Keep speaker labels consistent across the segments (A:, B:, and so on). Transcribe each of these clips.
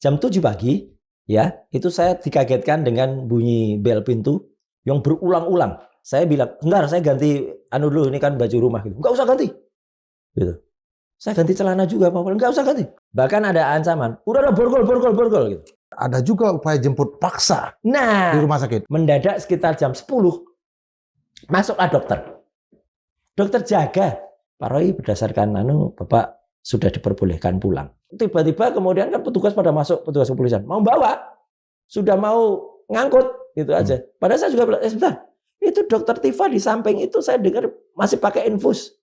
A: Jam 7 pagi, ya, itu saya dikagetkan dengan bunyi bel pintu yang berulang-ulang. Saya bilang, "Bentar, saya ganti dulu, ini kan baju rumah." Gitu. "Enggak usah ganti." Gitu. "Saya ganti celana juga, Pak." "Enggak usah ganti." Bahkan ada ancaman, "Udah, borgol," gitu.
B: Ada juga upaya jemput paksa di rumah sakit.
A: Mendadak sekitar jam 10, masuklah dokter. Dokter jaga, "Pak Roy, berdasarkan Bapak sudah diperbolehkan pulang." Tiba-tiba kemudian kan petugas pada masuk, petugas kepolisian, mau bawa, sudah mau ngangkut, gitu aja. Padahal saya juga bilang, sebentar, itu dokter Tifa di samping itu saya dengar masih pakai infus.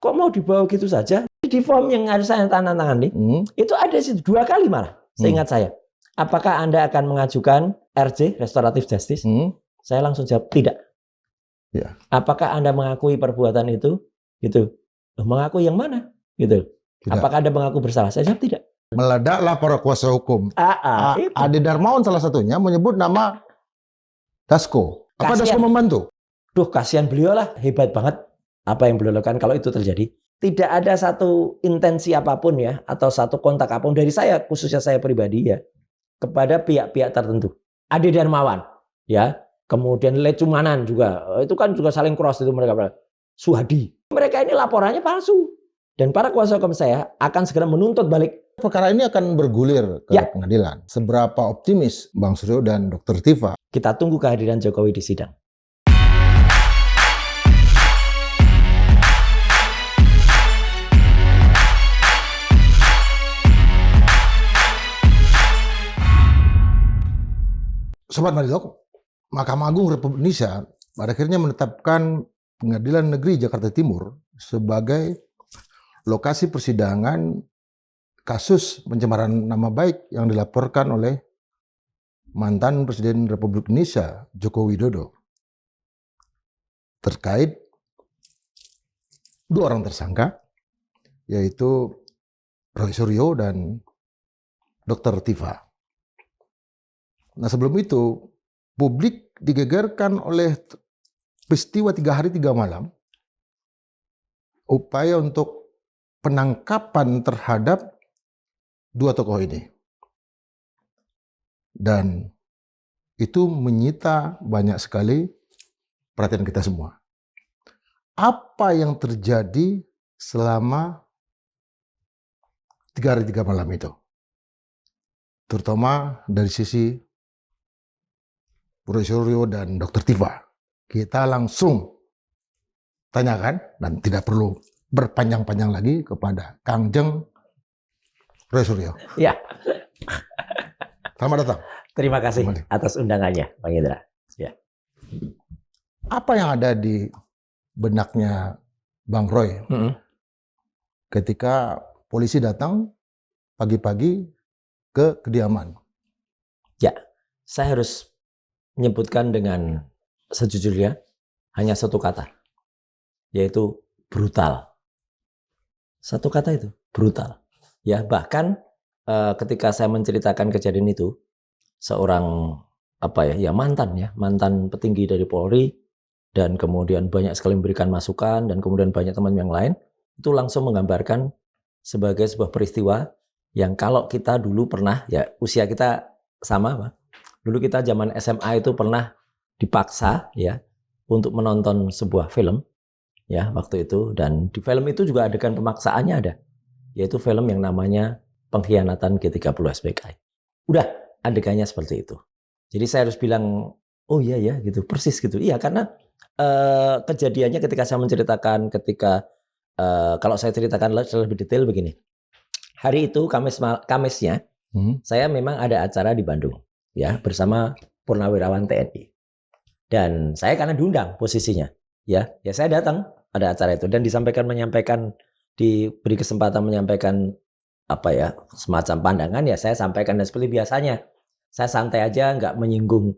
A: Kok mau dibawa gitu saja? Di form yang harus saya tanda-tangani, itu ada situ 2 kali malah, seingat saya. "Apakah Anda akan mengajukan RJ, Restoratif Justice?" Saya langsung jawab, "Tidak."
B: Ya.
A: "Apakah Anda mengakui perbuatan itu?" Gitu. "Mengakui yang mana?" Gitu.
B: Tidak.
A: "Apakah Anda mengaku bersalah?" Saya jawab tidak.
B: Meledaklah para kuasa hukum.
A: Itu.
B: Ade Darmawan salah satunya menyebut nama Dasko. Apa
A: Kasian.
B: Dasko membantu?
A: Duh, kasihan beliau lah, hebat banget apa yang beliau lakukan kalau itu terjadi. Tidak ada satu intensi apapun ya, atau satu kontak apapun dari saya, khususnya saya pribadi ya, kepada pihak-pihak tertentu. Ade Darmawan, ya, kemudian Lecumanan juga, itu kan juga saling cross itu mereka. Suhadi, mereka ini laporannya palsu. Dan para kuasa hukum saya akan segera menuntut balik.
B: Perkara ini akan bergulir ke pengadilan. Seberapa optimis Bang Suryo dan Dr. Tifa?
A: Kita tunggu kehadiran Jokowi di sidang.
B: Sobat Marilog, Mahkamah Agung Republik Indonesia pada akhirnya menetapkan Pengadilan Negeri Jakarta Timur sebagai lokasi persidangan kasus pencemaran nama baik yang dilaporkan oleh mantan Presiden Republik Indonesia Joko Widodo terkait 2 orang tersangka, yaitu Roy Suryo dan Dr. Tifa. Nah, sebelum itu publik digegerkan oleh peristiwa 3 hari 3 malam upaya untuk penangkapan terhadap 2 tokoh ini. Dan itu menyita banyak sekali perhatian kita semua. Apa yang terjadi selama 3 hari 3 malam itu? Terutama dari sisi Roy Suryo dan Dr. Tifa. Kita langsung tanyakan dan tidak perlu berpanjang-panjang lagi kepada Kang Jeng Roy Suryo.
A: Ya.
B: Selamat datang.
A: Terima kasih atas undangannya, Bang Indra. Ya.
B: Apa yang ada di benaknya Bang Roy ketika polisi datang pagi-pagi ke kediaman?
A: Ya, saya harus menyebutkan dengan sejujurnya hanya satu kata, yaitu brutal. Satu kata itu, brutal. Ya, bahkan ketika saya menceritakan kejadian itu, seorang mantan petinggi dari Polri, dan kemudian banyak sekali memberikan masukan, dan kemudian banyak teman yang lain, itu langsung menggambarkan sebagai sebuah peristiwa yang kalau kita dulu pernah, ya usia kita sama, Pak. Dulu kita zaman SMA itu pernah dipaksa ya untuk menonton sebuah film ya waktu itu, dan di film itu juga adegan pemaksaannya ada, yaitu film yang namanya Pengkhianatan G30 SPKI. Udah adegannya seperti itu. Jadi saya harus bilang, oh iya ya gitu, persis gitu. Iya, karena kejadiannya ketika saya menceritakan kalau saya ceritakan lebih detail begini. Hari itu Kamisnya saya memang ada acara di Bandung ya bersama purnawirawan TNI. Dan saya karena diundang posisinya ya saya datang ada acara itu dan diberi kesempatan menyampaikan semacam pandangan, ya saya sampaikan, dan seperti biasanya saya santai aja, nggak menyinggung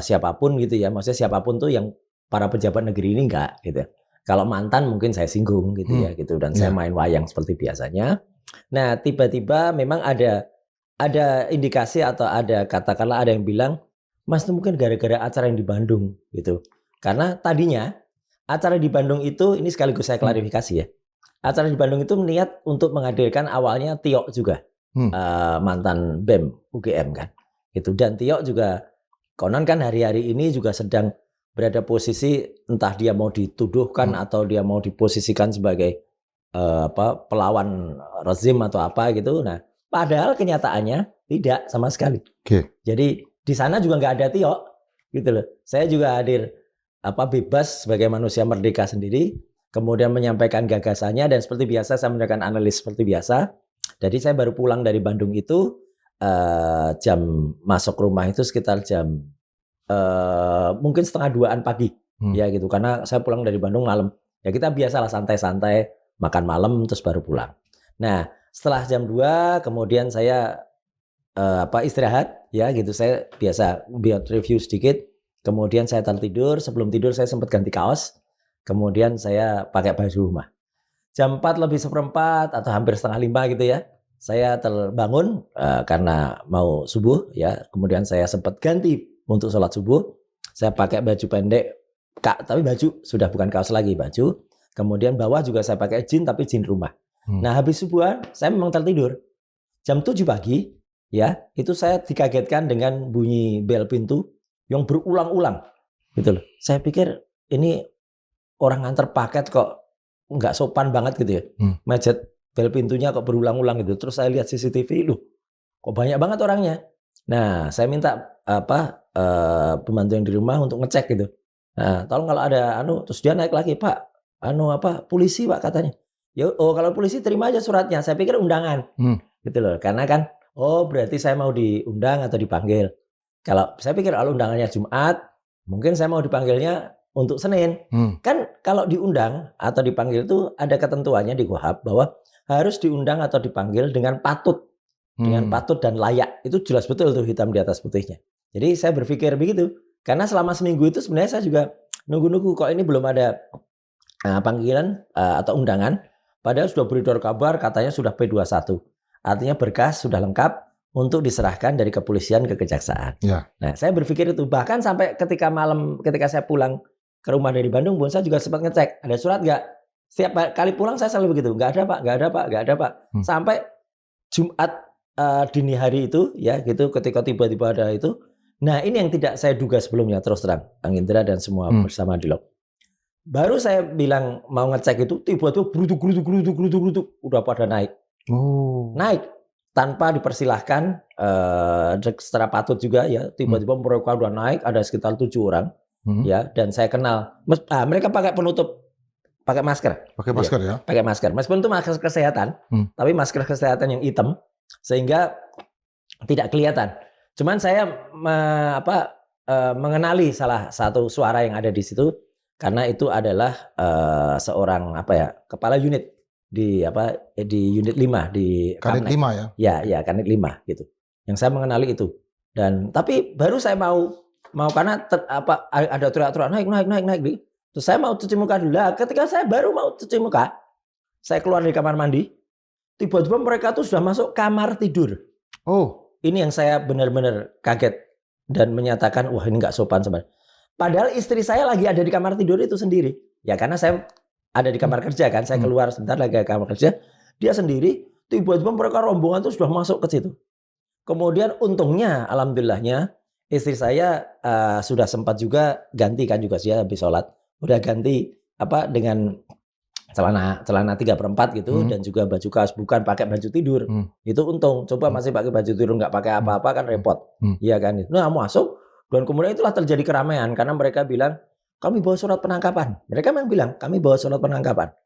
A: siapapun gitu ya, maksudnya siapapun tuh yang para pejabat negeri ini nggak gitu. Kalau mantan mungkin saya singgung gitu ya gitu, dan saya main wayang seperti biasanya. Nah, tiba-tiba memang ada indikasi atau katakanlah ada yang bilang, Mas itu mungkin gara-gara acara yang di Bandung gitu. Karena tadinya acara di Bandung itu, ini sekaligus saya klarifikasi ya. Acara di Bandung itu niat untuk menghadirkan awalnya Tio juga. mantan BEM UGM kan. Itu dan Tio juga konon kan hari-hari ini juga sedang berada posisi entah dia mau dituduhkan atau dia mau diposisikan sebagai pelawan rezim atau apa gitu. Nah, padahal kenyataannya tidak sama sekali. Jadi di sana juga nggak ada Tio, gitu loh. Saya juga hadir bebas sebagai manusia merdeka sendiri, kemudian menyampaikan gagasannya dan seperti biasa saya menjalankan analis seperti biasa. Jadi saya baru pulang dari Bandung itu jam masuk rumah itu sekitar jam mungkin 1:30 pagi, ya gitu. Karena saya pulang dari Bandung malam. Ya kita biasalah santai-santai makan malam terus baru pulang. Nah setelah jam 2 kemudian saya istirahat ya gitu. Saya biasa buat review sedikit. Kemudian saya tertidur. Sebelum tidur saya sempat ganti kaos. Kemudian saya pakai baju rumah. Jam 4:04 atau hampir 4:30 gitu ya. Saya terbangun karena mau subuh ya. Kemudian saya sempat ganti untuk sholat subuh. Saya pakai baju pendek, tapi baju sudah bukan kaos lagi, baju. Kemudian bawah juga saya pakai jeans tapi jeans rumah. Nah habis subuhan saya memang tertidur. Jam 7 pagi ya itu saya dikagetkan dengan bunyi bel pintu yang berulang-ulang gitu loh. Saya pikir ini orang nganter paket kok nggak sopan banget gitu ya. Mejet bel pintunya kok berulang-ulang gitu. Terus saya lihat CCTV, loh kok banyak banget orangnya. Nah saya minta pembantu yang di rumah untuk ngecek gitu. Nah tolong kalau ada terus dia naik lagi, Pak polisi Pak katanya. Kalau polisi terima aja suratnya. Saya pikir undangan gitu loh. Karena kan berarti saya mau diundang atau dipanggil. Kalau saya pikir kalau undangannya Jumat, mungkin saya mau dipanggilnya untuk Senin. Kan kalau diundang atau dipanggil itu ada ketentuannya di KUHAP bahwa harus diundang atau dipanggil dengan patut. Dengan patut dan layak. Itu jelas betul tuh hitam di atas putihnya. Jadi saya berpikir begitu. Karena selama seminggu itu sebenarnya saya juga nunggu-nunggu kok ini belum ada panggilan atau undangan. Padahal sudah beredar kabar katanya sudah P21. Artinya berkas sudah lengkap untuk diserahkan dari kepolisian ke kejaksaan. Ya. Nah, saya berpikir itu bahkan sampai ketika malam, ketika saya pulang ke rumah dari Bandung pun saya juga sempat ngecek ada surat nggak. Setiap kali pulang saya selalu begitu, nggak ada Pak, nggak ada Pak, nggak ada Pak. Sampai Jumat dini hari itu, ya gitu, ketika tiba-tiba ada itu. Nah, ini yang tidak saya duga sebelumnya terus terang, Bang Indra dan semua bersama di Lok. Baru saya bilang mau ngecek itu, tiba-tiba geruduk, udah pada naik. Naik. Tanpa dipersilahkan secara patut juga ya, tiba-tiba mereka udah naik, ada sekitar 7 orang ya, dan saya kenal mereka pakai penutup, pakai masker. Pakai masker ya? Pakai masker. Meskipun itu masker kesehatan, tapi masker kesehatan yang hitam sehingga tidak kelihatan. Cuman saya mengenali salah satu suara yang ada di situ karena itu adalah seorang kepala unit di unit 5 di Kanit 5 ya. Ya, Kanit 5 gitu. Yang saya mengenali itu. Dan tapi baru saya mau karena ada teriak-teriak naik. Terus saya mau cuci muka dulu. Ketika saya baru mau cuci muka, saya keluar dari kamar mandi, tiba-tiba mereka tuh sudah masuk kamar tidur. Ini yang saya benar-benar kaget dan menyatakan wah ini nggak sopan sebenarnya. Padahal istri saya lagi ada di kamar tidur itu sendiri. Ya karena saya ada di kamar kerja kan, saya keluar sebentar lagi ke kamar kerja, dia sendiri, tiba-tiba mereka rombongan itu sudah masuk ke situ. Kemudian untungnya, alhamdulillahnya, istri saya sudah sempat juga ganti kan juga sih habis sholat, udah ganti dengan celana 3/4 gitu dan juga baju kaos, bukan pakai baju tidur. Itu untung. Coba masih pakai baju tidur nggak pakai apa-apa kan repot, iya kan? Nah masuk dan kemudian itulah terjadi keramaian karena mereka bilang kami bawa surat penangkapan. Mereka memang bilang, kami bawa surat penangkapan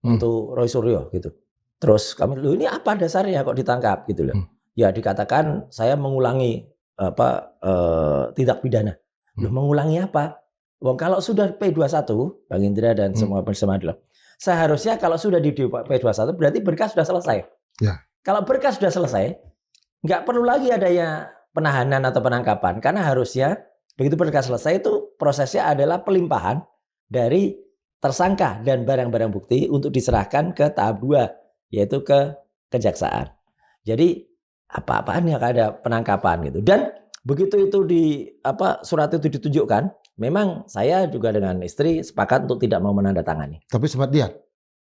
A: untuk Roy Suryo gitu. Terus kami, ini apa dasarnya kok ditangkap gitu loh. Ya dikatakan saya mengulangi tindak pidana. Mengulangi apa? Kalau sudah P21, Bang Indra dan semua bersama adalah seharusnya kalau sudah di P21 berarti berkas sudah selesai. Ya. Kalau berkas sudah selesai, nggak perlu lagi adanya penahanan atau penangkapan karena harusnya begitu berkas selesai itu prosesnya adalah pelimpahan dari tersangka dan barang-barang bukti untuk diserahkan ke tahap 2 yaitu ke kejaksaan. Jadi apa-apaan yang ada penangkapan gitu. Dan begitu itu surat itu ditunjukkan, memang saya juga dengan istri sepakat untuk tidak mau menandatangani.
B: Tapi sempat lihat?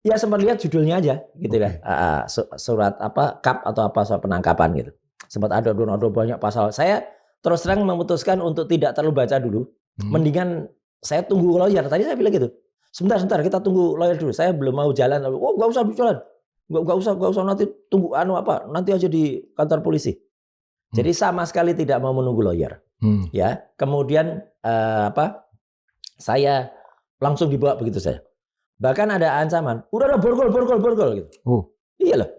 A: Ya sempat lihat judulnya aja gitu
B: Oke.
A: ya. Surat apa KAP atau apa soal penangkapan gitu. Sempat ada banyak pasal. Saya terus terang memutuskan untuk tidak terlalu baca dulu.
B: Hmm.
A: Mendingan saya tunggu lawyer. Tadi saya bilang gitu. Sebentar kita tunggu lawyer dulu. Saya belum mau jalan. Oh, enggak usah jalan. Enggak usah nanti tunggu nanti aja di kantor polisi. Jadi sama sekali tidak mau menunggu lawyer. Ya. Kemudian saya langsung dibawa begitu saja. Bahkan ada ancaman, udah borgol gitu. Iya loh.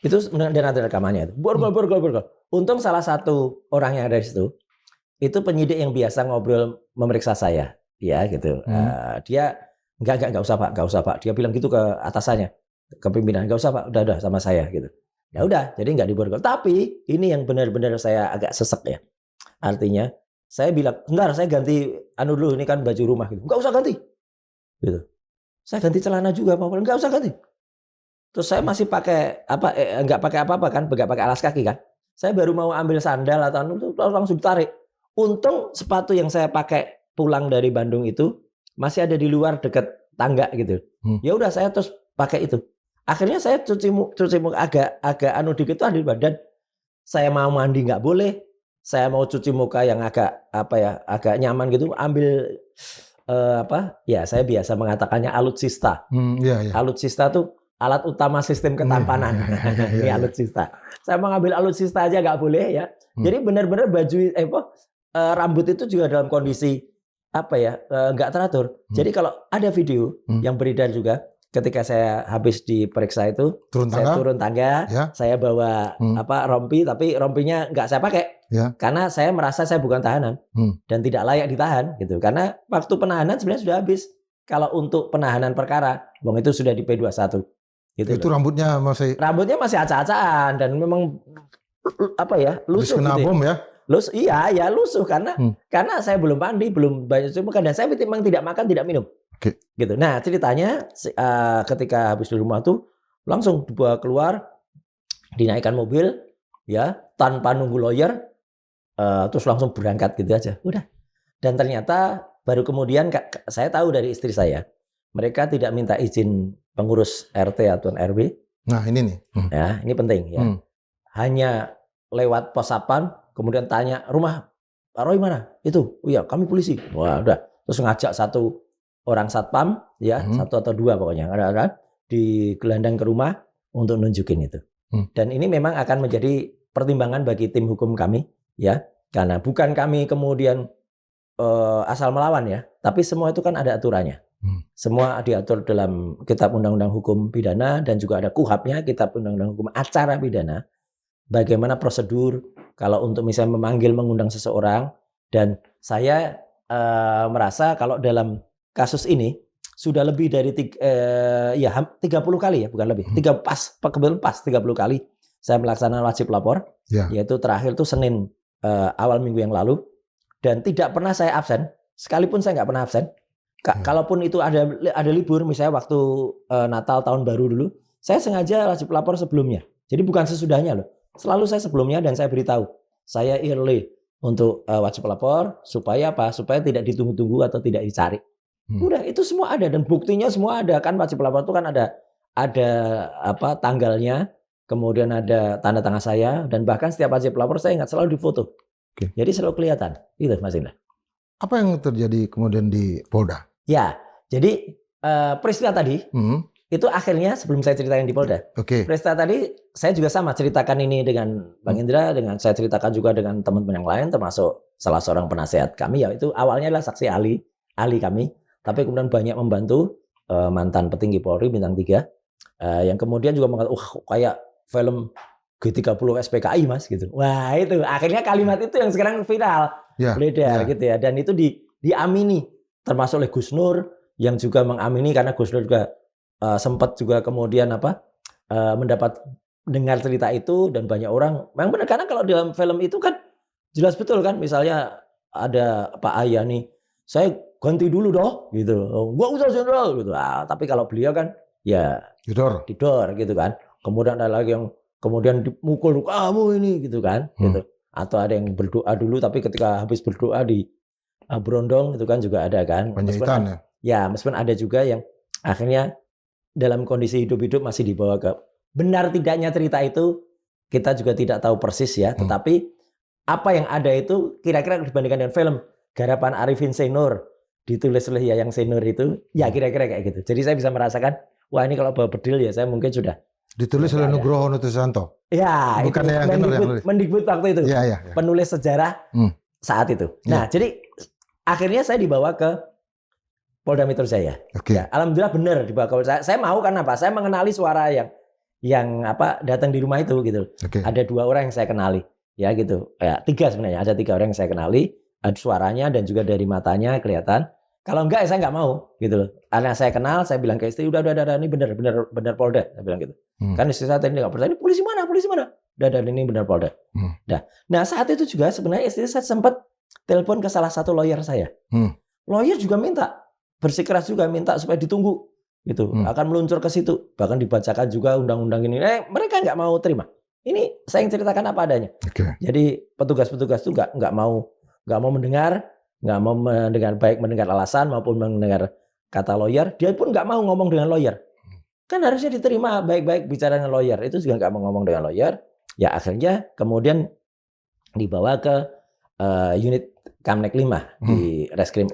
A: Itu dan ada rekamannya itu. Borgol. Untung salah satu orang yang ada di situ itu penyidik yang biasa ngobrol memeriksa saya, ya gitu. Dia enggak usah Pak. Dia bilang gitu ke atasannya, ke pimpinan, enggak usah Pak, udah sama saya gitu. Ya udah, jadi enggak diborgol. Tapi ini yang benar-benar saya agak sesek ya. Artinya saya bilang, "Bentar, saya ganti dulu, ini kan baju rumah gitu." Enggak usah ganti. Gitu. Saya ganti celana juga, Pak. Enggak usah ganti. Terus saya masih pakai enggak pakai apa-apa kan, enggak pakai alas kaki kan. Saya baru mau ambil sandal atau itu langsung ditarik. Untung sepatu yang saya pakai pulang dari Bandung itu masih ada di luar dekat tangga gitu. Ya udah saya terus pakai itu. Akhirnya saya cuci muka agak dikit tuh di badan. Saya mau mandi enggak boleh. Saya mau cuci muka yang agak agak nyaman gitu, ambil ya saya biasa mengatakannya alutsista. Alutsista tuh alat utama sistem ketampanan. Ini alutsista. Saya mau ngambil alutsista aja nggak boleh ya. Jadi benar-benar baju rambut itu juga dalam kondisi nggak teratur. Jadi kalau ada video yang beredar juga ketika saya habis diperiksa itu, saya turun tangga, saya bawa rompi, tapi rompinya nggak saya pakai. Karena saya merasa saya bukan tahanan dan tidak layak ditahan gitu. Karena waktu penahanan sebenarnya sudah habis. Kalau untuk penahanan perkara, itu sudah di P21. Gitu
B: itu loh. Rambutnya
A: masih acak-acakan dan memang lusuh.
B: Kena bom ya?
A: Lusuh, iya lusuh karena saya belum mandi, belum banyak makan dan saya memang tidak makan, tidak minum. Gitu. Nah ceritanya ketika habis di rumah tuh langsung dibawa keluar, dinaikkan mobil, ya tanpa nunggu lawyer. Terus langsung berangkat gitu aja, udah. Dan ternyata baru kemudian saya tahu dari istri saya, mereka tidak minta izin pengurus RT atau RW.
B: Nah ini nih.
A: Ya, ini penting ya. Hanya lewat pos satpam, kemudian tanya rumah Pak Roy mana? Itu, oh iya kami polisi. Wah udah. Terus ngajak satu orang satpam, ya satu atau dua pokoknya, ada digelandang ke rumah untuk nunjukin itu. Dan ini memang akan menjadi pertimbangan bagi tim hukum kami. Ya, karena bukan kami kemudian asal melawan ya, tapi semua itu kan ada aturannya. Semua diatur dalam Kitab Undang-Undang Hukum Pidana dan juga ada KUHAP-nya, Kitab Undang-Undang Hukum Acara Pidana. Bagaimana prosedur kalau untuk misalnya memanggil mengundang seseorang, dan saya merasa kalau dalam kasus ini sudah lebih dari 30 kali ya, bukan lebih. 30 kali saya melaksanakan wajib lapor, yaitu terakhir itu Senin awal minggu yang lalu, dan tidak pernah saya absen, sekalipun saya nggak pernah absen. Kalaupun itu ada libur, misalnya waktu Natal tahun baru dulu, saya sengaja wajib lapor sebelumnya. Jadi bukan sesudahnya loh, selalu saya sebelumnya dan saya beritahu, saya early untuk wajib lapor supaya apa? Supaya tidak ditunggu-tunggu atau tidak dicari. Udah itu semua ada dan buktinya semua ada kan. Wajib lapor itu kan ada tanggalnya. Kemudian ada tanda tangan saya, dan bahkan setiap wajib lapor saya ingat selalu difoto. Jadi selalu kelihatan. Itu Mas Indra.
B: Apa yang terjadi kemudian di Polda?
A: Ya, jadi peristiwa tadi itu akhirnya sebelum saya ceritakan di Polda. Peristiwa tadi saya juga sama ceritakan ini dengan Bang Indra, dengan saya ceritakan juga dengan teman-teman yang lain, termasuk salah seorang penasehat kami, yaitu awalnya adalah saksi ahli kami, tapi kemudian banyak membantu mantan petinggi Polri bintang 3 yang kemudian juga mengatakan, kayak film G30 SPKI Mas gitu. Wah itu akhirnya kalimat itu yang sekarang viral, beredar gitu ya. Dan itu diamini termasuk oleh Gus Nur yang juga mengamini, karena Gus Nur juga sempat juga kemudian mendapat dengar cerita itu, dan banyak orang memang benar, karena kalau dalam film itu kan jelas betul kan, misalnya ada Pak Ayah nih, saya ganti dulu doh gitu, gua usah jenderal gitu. Tapi kalau beliau kan ya didor gitu kan. Kemudian ada lagi yang kemudian dimukul, kamu ini gitu kan, gitu. Atau ada yang berdoa dulu, tapi ketika habis berdoa di berondong itu kan juga ada kan. Meskipun ada juga yang akhirnya dalam kondisi hidup-hidup masih dibawa ke benar tidaknya cerita itu kita juga tidak tahu persis ya, tetapi apa yang ada itu kira-kira dibandingkan dengan film garapan Arifin Senur ditulis oleh Yayang Senur itu ya kira-kira kayak gitu. Jadi saya bisa merasakan wah ini kalau bawa bedil ya saya mungkin sudah
B: ditulis oleh Nugroho Nutriswanto.
A: ya
B: Bukan
A: itu
B: yang benar yang nulis.
A: Mendikbud waktu itu
B: Ya.
A: penulis sejarah saat itu. Nah jadi akhirnya saya dibawa ke Polda Metro Jaya.
B: Oke.
A: Ya, alhamdulillah benar dibawa ke Polda. Saya mau karena apa? Saya mengenali suara yang datang di rumah itu gitu.
B: Oke.
A: Ada 2 orang yang saya kenali, ya gitu. Ya 3 sebenarnya. Ada 3 orang yang saya kenali. Ada suaranya dan juga dari matanya kelihatan. Kalau enggak ya saya nggak mau gitu loh. Karena saya kenal, saya bilang ke istri, udah ini benar Polda. Saya bilang gitu. Kan istri saya tadi nggak percaya, ini polisi mana? Udah ini benar Polda. Nah saat itu juga sebenarnya istri saya sempat telepon ke salah satu lawyer saya. Lawyer juga minta bersikeras juga minta supaya ditunggu gitu, akan meluncur ke situ, bahkan dibacakan juga undang-undang ini. Mereka nggak mau terima. Ini saya yang ceritakan apa adanya. Jadi petugas-petugas itu nggak mau mendengar, baik mendengar alasan maupun mendengar kata lawyer. Dia pun nggak mau ngomong dengan lawyer. Kan harusnya diterima baik-baik bicara dengan lawyer. Itu juga nggak mau ngomong dengan lawyer. Ya akhirnya kemudian dibawa ke unit Kamnek 5 di Reskrim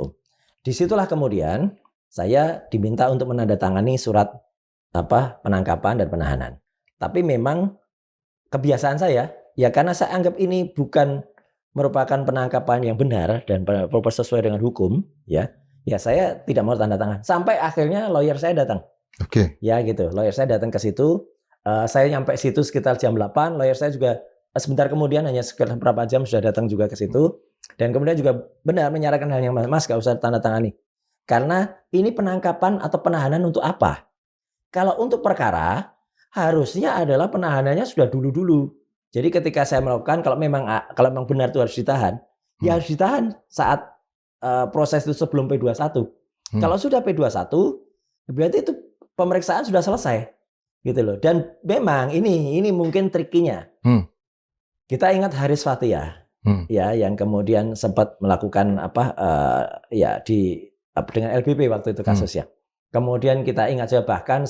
A: Disitulah kemudian saya diminta untuk menandatangani surat penangkapan dan penahanan. Tapi memang kebiasaan saya, ya karena saya anggap ini bukan merupakan penangkapan yang benar dan sesuai dengan hukum, ya saya tidak mau tanda tangan. Sampai akhirnya lawyer saya datang. Ya gitu, lawyer saya datang ke situ. Saya nyampe situ sekitar jam 8. Lawyer saya juga sebentar kemudian hanya sekitar berapa jam sudah datang juga ke situ. Dan kemudian juga benar menyarankan hal yang mas gak usah tanda tangani. Karena ini penangkapan atau penahanan untuk apa? Kalau untuk perkara, harusnya adalah penahanannya sudah dulu-dulu. Jadi ketika saya melakukan, kalau memang benar itu harus ditahan, ya harus ditahan saat proses itu sebelum P21. Kalau sudah P21, berarti itu pemeriksaan sudah selesai, gitu loh. Dan memang ini mungkin trikinya. Kita ingat Haris Fathia, ya yang kemudian sempat melakukan dengan LBP waktu itu kasusnya. Kemudian kita ingat juga bahkan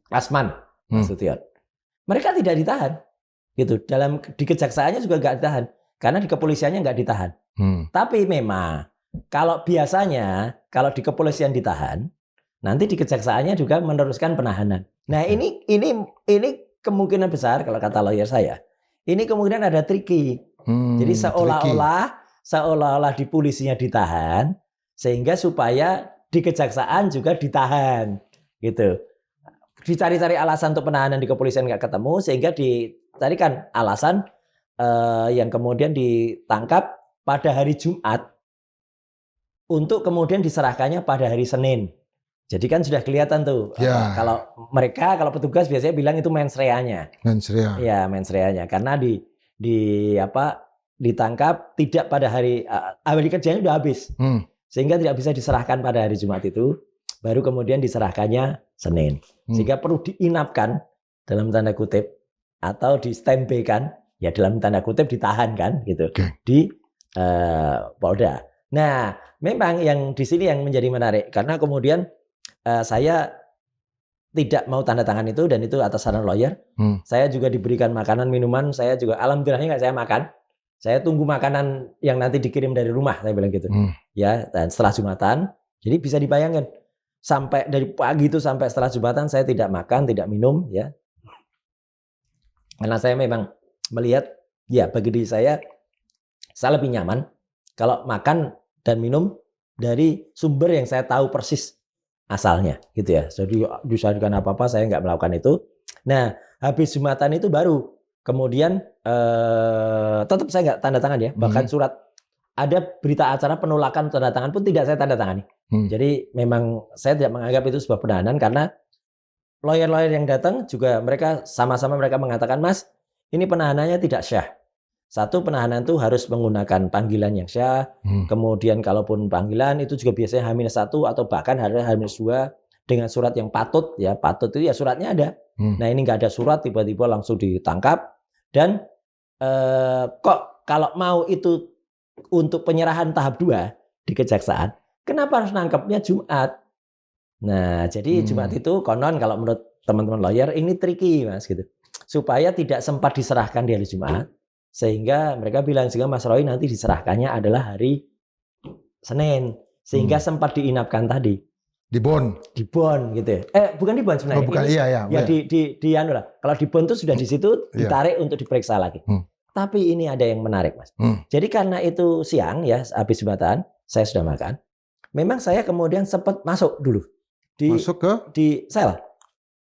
A: Asman Nasution. Mereka tidak ditahan, gitu. Di kejaksaannya juga nggak ditahan, karena di kepolisiannya nggak ditahan. Tapi memang kalau biasanya kalau di kepolisian ditahan, nanti di kejaksaannya juga meneruskan penahanan. Nah ini kemungkinan besar kalau kata lawyer saya, ini kemungkinan ada tricky. Jadi seolah-olah di polisinya ditahan, sehingga supaya di kejaksaan juga ditahan, gitu. Dicari-cari alasan untuk penahanan di kepolisian nggak ketemu, sehingga dicarikan alasan yang kemudian ditangkap pada hari Jumat untuk kemudian diserahkannya pada hari Senin. Jadi kan sudah kelihatan tuh kalau petugas biasanya bilang itu mens reanya. Ya, mens reanya karena ditangkap tidak pada hari kerjanya sudah habis. Sehingga tidak bisa diserahkan pada hari Jumat itu, baru kemudian diserahkannya Senin. Sehingga perlu diinapkan dalam tanda kutip atau di standby-kan, ya dalam tanda kutip ditahan kan gitu di Polda. Nah, memang yang di sini yang menjadi menarik karena kemudian saya tidak mau tanda tangan itu dan itu atas saran lawyer. Saya juga diberikan makanan, minuman, saya juga alhamdulillahnya nggak saya makan. Saya tunggu makanan yang nanti dikirim dari rumah, saya bilang gitu. Ya, dan setelah Jumatan, jadi bisa dibayangkan sampai dari pagi itu sampai setelah Jumatan saya tidak makan, tidak minum, ya. Karena saya memang melihat, ya bagi diri saya lebih nyaman kalau makan dan minum dari sumber yang saya tahu persis asalnya, gitu ya. Jadi disarankan apa-apa saya nggak melakukan itu. Nah, habis Jumatan itu baru kemudian tetap saya nggak tanda tangan ya. Bahkan surat ada berita acara penolakan tanda tangan pun tidak saya tanda tangani. Jadi memang saya tidak menganggap itu sebuah penahanan karena lawyer-lawyer yang datang juga mereka sama-sama mereka mengatakan, Mas, ini penahanannya tidak syah. Satu, penahanan itu harus menggunakan panggilan yang syah. Kemudian kalaupun panggilan itu juga biasanya H-1 atau bahkan H-2 dengan surat yang patut, ya patut itu ya suratnya ada. Nah ini nggak ada surat tiba-tiba langsung ditangkap dan kok kalau mau itu untuk penyerahan tahap 2 di kejaksaan, kenapa harus nangkepnya Jumat? Nah, jadi Jumat itu konon kalau menurut teman-teman lawyer ini tricky, Mas, gitu. Supaya tidak sempat diserahkan di hari Jumat, sehingga mereka bilang sehingga Mas Roy nanti diserahkannya adalah hari Senin, sehingga sempat diinapkan tadi
B: Di Bon.
A: di Bon gitu ya. Bukan di Bon sebenarnya.
B: Oh, bukan,
A: Ini,
B: iya.
A: ya di anu lah. Kalau di Bon itu sudah di situ
B: Iya.
A: ditarik untuk diperiksa lagi. Tapi ini ada yang menarik, Mas. Jadi karena itu siang ya, habis Jumatan, saya sudah makan. Memang saya kemudian sempat masuk dulu
B: Masuk ke?
A: di sel.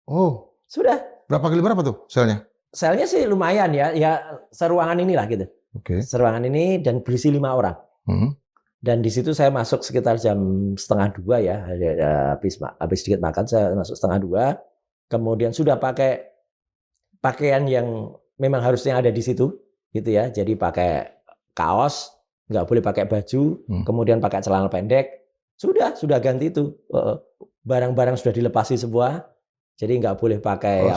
B: Oh,
A: Sudah.
B: berapa kali berapa tuh selnya?
A: Selnya sih lumayan ya seruangan inilah gitu.
B: Oke.
A: Seruangan ini dan berisi 5 orang. Dan di situ saya masuk sekitar jam 1:30 ya, habis sedikit makan saya masuk 1:30. Kemudian sudah pakai pakaian yang memang harusnya ada di situ, gitu ya. Jadi pakai kaos, nggak boleh pakai baju, kemudian pakai celana pendek. Sudah ganti itu. Barang-barang sudah dilepasi semua. Jadi nggak boleh pakai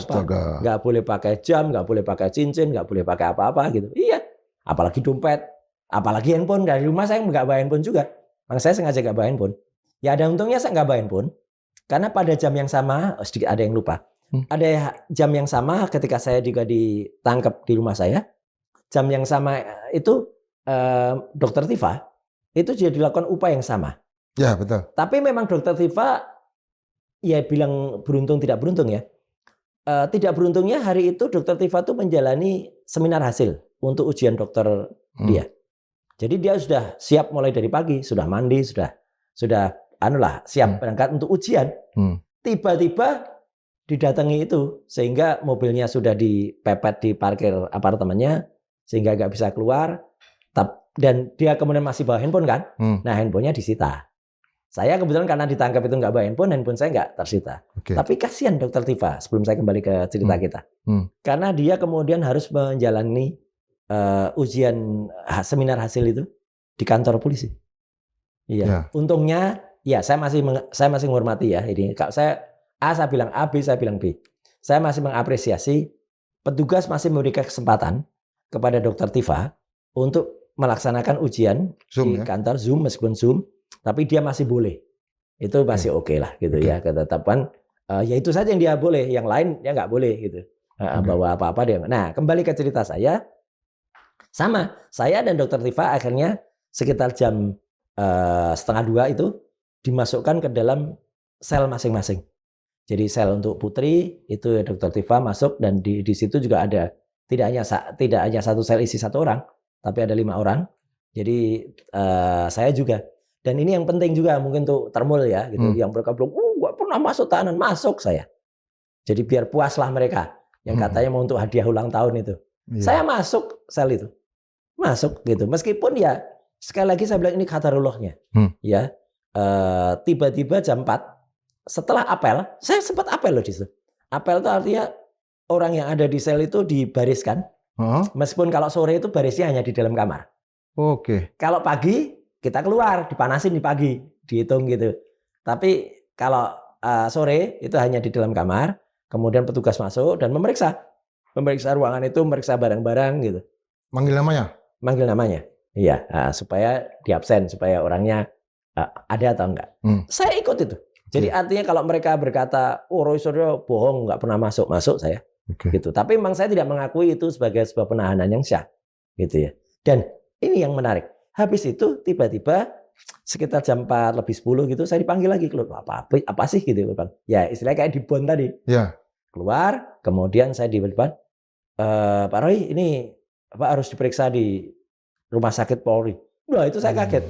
A: nggak boleh pakai jam, nggak boleh pakai cincin, nggak boleh pakai apa-apa gitu. Iya, apalagi dompet, apalagi handphone. Dari rumah saya nggak bawa handphone juga. Makanya saya sengaja nggak bawa handphone. Ya ada untungnya saya nggak bawa handphone, karena pada jam yang sama, sedikit ada yang lupa. Ada jam yang sama ketika saya juga ditangkap di rumah saya. Jam yang sama itu Dokter Tifa itu juga dilakukan upaya yang sama.
B: Ya betul.
A: Tapi memang Dokter Tifa ya bilang beruntung tidak beruntung ya. Tidak beruntungnya hari itu Dokter Tifa itu menjalani seminar hasil untuk ujian dokter dia. Jadi dia sudah siap mulai dari pagi, sudah mandi, sudah siap berangkat untuk ujian. Tiba-tiba didatangi itu sehingga mobilnya sudah dipepet di parkir apartemennya sehingga nggak bisa keluar. Dan dia kemudian masih bawa handphone kan? Nah handphonenya disita. Saya kebetulan karena ditangkap itu nggak bawa handphone saya nggak tersita. Tapi kasihan Dokter Tifa sebelum saya kembali ke cerita kita. Karena dia kemudian harus menjalani ujian seminar hasil itu di kantor polisi. Iya. Untungnya ya saya masih menghormati ya ini. Kalau saya saya bilang A, B, saya bilang B. Saya masih mengapresiasi petugas masih memberikan kesempatan kepada Dokter Tifa untuk melaksanakan ujian Zoom, di kantor Zoom meskipun Zoom. Tapi dia masih boleh, itu masih oke lah gitu ya. Ketetapan ya itu saja yang dia boleh, yang lain ya nggak boleh gitu. Bawa apa-apa dia. Nah kembali ke cerita saya, sama saya dan Dokter Tifa akhirnya sekitar jam 1:30 itu dimasukkan ke dalam sel masing-masing. Jadi sel untuk Putri itu ya Dokter Tifa masuk dan di situ juga ada tidak hanya satu sel isi 1 orang, tapi ada 5 orang. Jadi saya juga. Dan ini yang penting juga mungkin tuh termul ya gitu. Yang mereka bilang, gak pernah masuk tahanan, masuk saya. Jadi biar puaslah mereka yang katanya mau untuk hadiah ulang tahun itu. Saya masuk sel itu, masuk gitu. Meskipun ya sekali lagi saya bilang ini kadarullahnya. Ya tiba-tiba jam 4 setelah apel, saya sempat apel loh di situ. Apel itu artinya orang yang ada di sel itu dibariskan. Meskipun kalau sore itu barisnya hanya di dalam kamar. Kalau pagi kita keluar, dipanasin di pagi, dihitung gitu. Tapi kalau sore itu hanya di dalam kamar, kemudian petugas masuk dan memeriksa ruangan itu, memeriksa barang-barang gitu.
B: Manggil namanya? Manggil namanya,
A: iya, supaya diabsen, supaya orangnya ada atau enggak. Saya ikut itu. Jadi artinya kalau mereka berkata, Roy Suryo bohong, nggak pernah masuk saya, gitu. Tapi memang saya tidak mengakui itu sebagai sebuah penahanan yang syah, gitu ya. Dan ini yang menarik. Habis itu tiba-tiba sekitar jam 4:10 gitu saya dipanggil lagi, keluar apa sih gitu Bang. Ya istilahnya kayak di Bon tadi. Keluar, kemudian saya di depan, Pak Roy ini Bapak harus diperiksa di rumah sakit Polri. Wah itu saya kaget.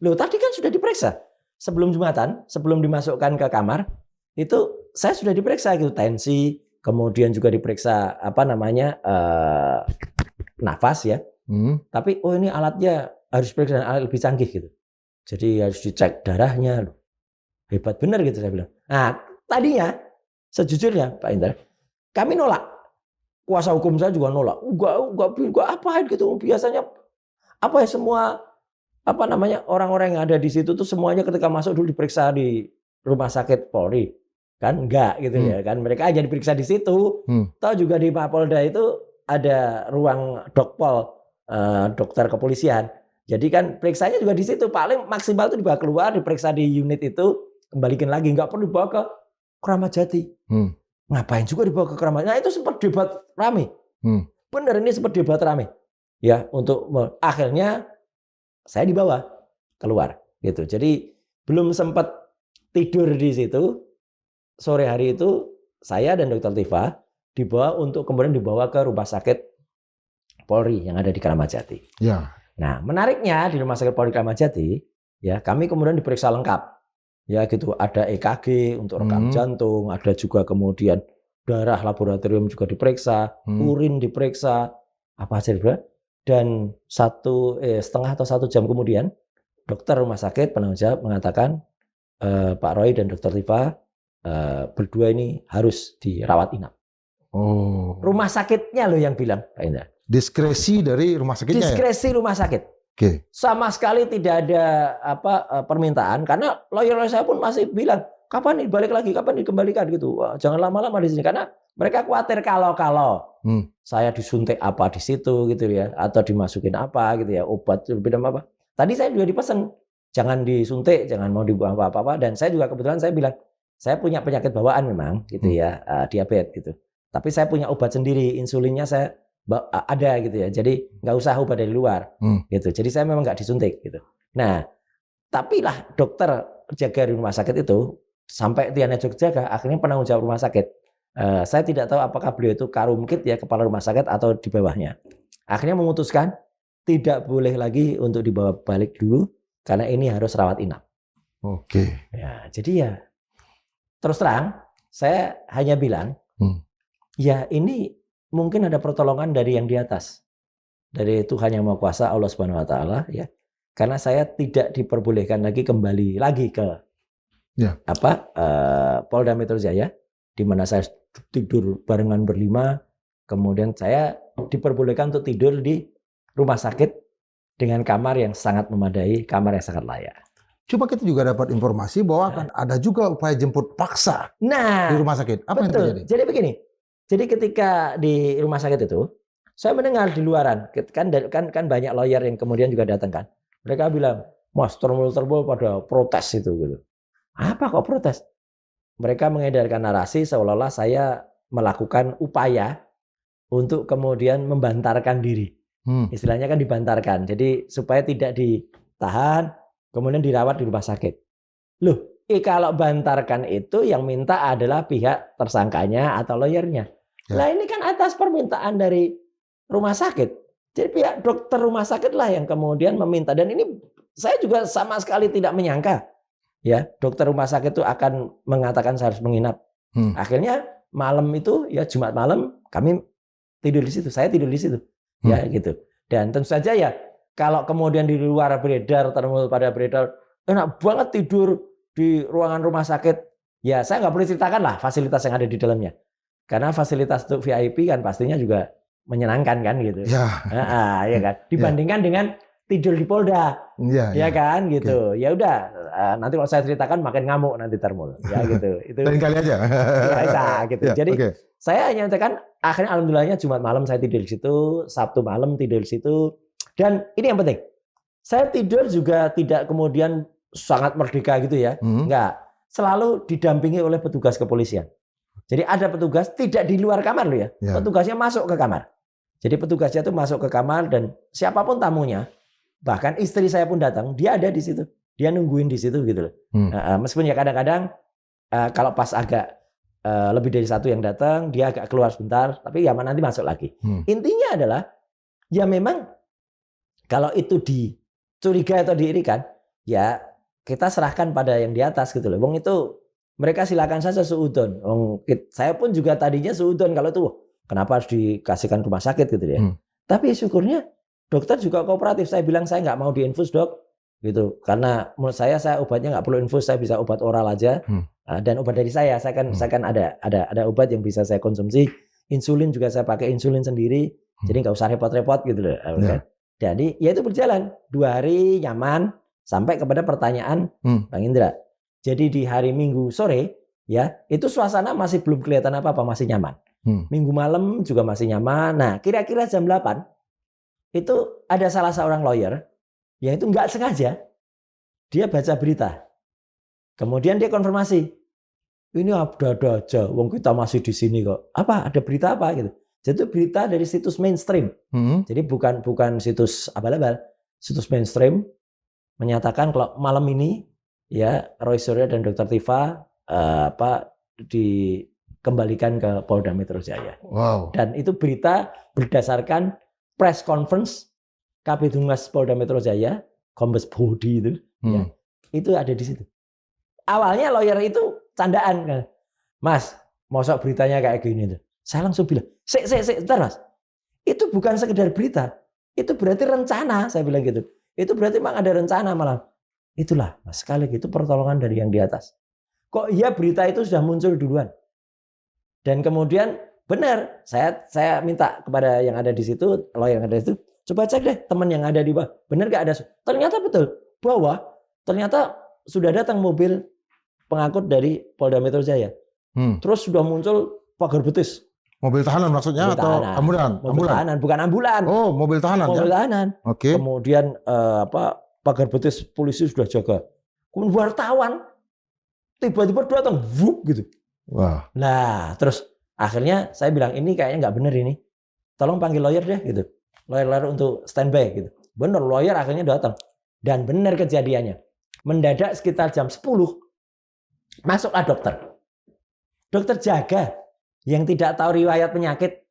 A: Loh tadi kan sudah diperiksa. Sebelum Jumatan, sebelum dimasukkan ke kamar, itu saya sudah diperiksa gitu, tensi, kemudian juga diperiksa nafas ya. Tapi ini alatnya harus periksa alat lebih canggih gitu. Jadi harus dicek darahnya. Loh. Hebat benar gitu saya bilang. Nah, tadinya sejujurnya Pak Indra, kami nolak. Kuasa hukum saya juga nolak. Enggak apain gitu. Biasanya semua orang-orang yang ada di situ tuh semuanya ketika masuk dulu diperiksa di rumah sakit Polri. Kan enggak gitu ya kan. Mereka aja diperiksa di situ. Tahu juga di Mapolda itu ada ruang dokpol, dokter kepolisian. Jadi kan periksanya juga di situ, paling maksimal itu dibawa keluar, diperiksa di unit itu, kembalikan lagi, nggak perlu dibawa ke Keramat Jati. Ngapain juga dibawa ke Keramat? Nah itu sempat debat rame. Bener, ini sempat debat rame. Ya, akhirnya saya dibawa keluar gitu. Jadi belum sempat tidur di situ. Sore hari itu saya dan Dr. Tifa dibawa untuk kemudian dibawa ke rumah sakit Polri yang ada di Keramat Jati.
B: Ya.
A: Nah, menariknya di rumah sakit Polri Keramat Jati, ya kami kemudian diperiksa lengkap. Ya gitu, ada EKG untuk rekam jantung, ada juga kemudian darah laboratorium juga diperiksa, urin diperiksa, apa aja diperiksa. Dan setengah atau 1 jam kemudian dokter rumah sakit penanggung jawab mengatakan Pak Roy dan Dr. Tifa berdua ini harus dirawat inap.
B: Oh.
A: Rumah sakitnya loh yang bilang, Pak Indra.
B: Diskresi dari rumah sakitnya.
A: Diskresi rumah sakit.
B: Oke.
A: Sama sekali tidak ada permintaan karena lawyer saya pun masih bilang kapan balik lagi, kapan dikembalikan gitu. Wah, jangan lama-lama di sini karena mereka khawatir kalau saya disuntik apa di situ gitu ya, atau dimasukin apa gitu ya, obat beda apa. Tadi saya juga dipesan jangan disuntik, jangan mau dibuang apa-apa, dan saya juga kebetulan saya bilang saya punya penyakit bawaan memang gitu ya, diabetes gitu. Tapi saya punya obat sendiri, insulinnya saya ada gitu ya. Jadi nggak usah obat dari luar gitu. Jadi saya memang nggak disuntik gitu. Nah, tapi lah dokter jaga di rumah sakit itu sampai Tiana Jogja akhirnya penanggung jawab rumah sakit. Saya tidak tahu apakah beliau itu Karumkit ya, kepala rumah sakit atau di bawahnya. Akhirnya memutuskan tidak boleh lagi untuk dibawa balik dulu karena ini harus rawat inap.
B: Oke.
A: Ya, jadi ya terus terang saya hanya bilang ya ini mungkin ada pertolongan dari yang di atas. Dari Tuhan Yang Maha Kuasa, Allah Subhanahu wa taala ya. Karena saya tidak diperbolehkan lagi kembali lagi ke Polda Metro Jaya di mana saya tidur barengan berlima. Kemudian saya diperbolehkan untuk tidur di rumah sakit dengan kamar yang sangat memadai, kamar yang sangat layak.
B: Cuma kita juga dapat informasi bahwa akan ada juga upaya jemput paksa di rumah sakit. Apa yang terjadi?
A: Jadi begini. Jadi ketika di rumah sakit itu, saya mendengar di luaran, kan banyak lawyer yang kemudian juga datang kan. Mereka bilang, Mas, terbol pada protes itu gitu. Apa kok protes? Mereka mengedarkan narasi seolah-olah saya melakukan upaya untuk kemudian membantarkan diri. Istilahnya kan dibantarkan. Jadi supaya tidak ditahan, kemudian dirawat di rumah sakit. Loh, kalau bantarkan itu yang minta adalah pihak tersangkanya atau lawyernya. Nah ini kan atas permintaan dari rumah sakit. Jadi pihak dokter rumah sakit lah yang kemudian meminta. Dan ini saya juga sama sekali tidak menyangka. Ya, dokter rumah sakit itu akan mengatakan saya harus menginap. Akhirnya malam itu ya Jumat malam kami tidur di situ. Saya tidur di situ. Ya gitu. Dan tentu saja ya kalau kemudian di luar beredar enak banget tidur di ruangan rumah sakit. Ya saya nggak boleh ceritakan lah fasilitas yang ada di dalamnya. Karena fasilitas untuk VIP kan pastinya juga menyenangkan kan gitu. Ya kan. Dibandingkan dengan tidur di Polda. Ya kan gitu. Ya udah nanti kalau saya ceritakan makin ngamuk nanti termul. Ya gitu. Itu
B: lain kali aja.
A: Ya gitu. Jadi saya hanya nyatakan akhirnya alhamdulillahnya Jumat malam saya tidur di situ, Sabtu malam tidur di situ. Dan ini yang penting. Saya tidur juga tidak kemudian sangat merdeka gitu ya. Enggak. Selalu didampingi oleh petugas kepolisian. Jadi ada petugas tidak di luar kamar loh ya. Petugasnya masuk ke kamar. Jadi petugasnya itu masuk ke kamar dan siapapun tamunya, bahkan istri saya pun datang, dia ada di situ. Dia nungguin di situ gitu loh. Meskipun ya kadang-kadang kalau pas agak lebih dari satu yang datang, dia agak keluar sebentar, tapi ya nanti masuk lagi. Intinya adalah ya memang kalau itu dicurigai atau diirikan, ya kita serahkan pada yang di atas gitu loh. Wong itu mereka silakan saja suudon. Saya pun juga tadinya suudon kalau itu kenapa harus dikasihkan rumah sakit gitu ya. Tapi syukurnya dokter juga kooperatif. Saya bilang saya nggak mau diinfus dok, gitu. Karena menurut saya obatnya nggak perlu infus, saya bisa obat oral aja. Dan obat dari saya kan ada obat yang bisa saya konsumsi. Insulin juga saya pakai insulin sendiri. Jadi nggak usah repot-repot gitu loh. Jadi ya itu berjalan 2 hari nyaman sampai kepada pertanyaan Bang Indra. Jadi di hari Minggu sore ya itu suasana masih belum kelihatan apa-apa, masih nyaman. Minggu malam juga masih nyaman. Nah kira-kira jam 8 itu ada salah seorang lawyer yang itu nggak sengaja dia baca berita Kemudian dia konfirmasi, ini ada aja, wong kita masih di sini kok. Apa? Ada berita apa gitu? Jadi itu berita dari situs mainstream. Jadi bukan situs abal-abal, situs mainstream menyatakan kalau malam ini ya Roy Suryo dan Dr. Tifa dikembalikan ke Polda Metro Jaya.
B: Wow.
A: Dan itu berita berdasarkan press conference Kabid Humas Polda Metro Jaya, Kombes Budi itu, ya, itu ada di situ. Awalnya lawyer itu candaan kan, Mas, mosok beritanya kayak gini tuh. Saya langsung bilang, sik, bentar Mas. Itu bukan sekedar berita, itu berarti rencana, saya bilang gitu. Itu berarti memang ada rencana malah. Itulah, Mas, sekali lagi itu pertolongan dari yang di atas. Kok iya berita itu sudah muncul duluan? Dan kemudian benar, saya minta kepada yang ada di situ, lawyer yang ada di situ, coba cek deh teman yang ada di bawah. Benar nggak ada? Ternyata betul, bawah ternyata sudah datang mobil pengangkut dari Polda Metro Jaya. Terus sudah muncul pagar betis.
B: Mobil tahanan maksudnya
A: mobil
B: atau
A: tahanan.
B: ambulan?
A: Mobil tahanan, bukan ambulan.
B: Oh, mobil tahanan.
A: Mobil tahanan.
B: Oke.
A: Kemudian pagar betis polisi sudah jaga. Kemudian wartawan tiba-tiba datang, wuk gitu.
B: Wah.
A: Nah, terus akhirnya saya bilang ini kayaknya nggak benar ini. Tolong panggil lawyer deh gitu. Lawyer untuk standby gitu. Bener, lawyer akhirnya datang. Dan benar kejadiannya. Mendadak sekitar jam 10 masuklah dokter. Dokter jaga yang tidak tahu riwayat penyakit.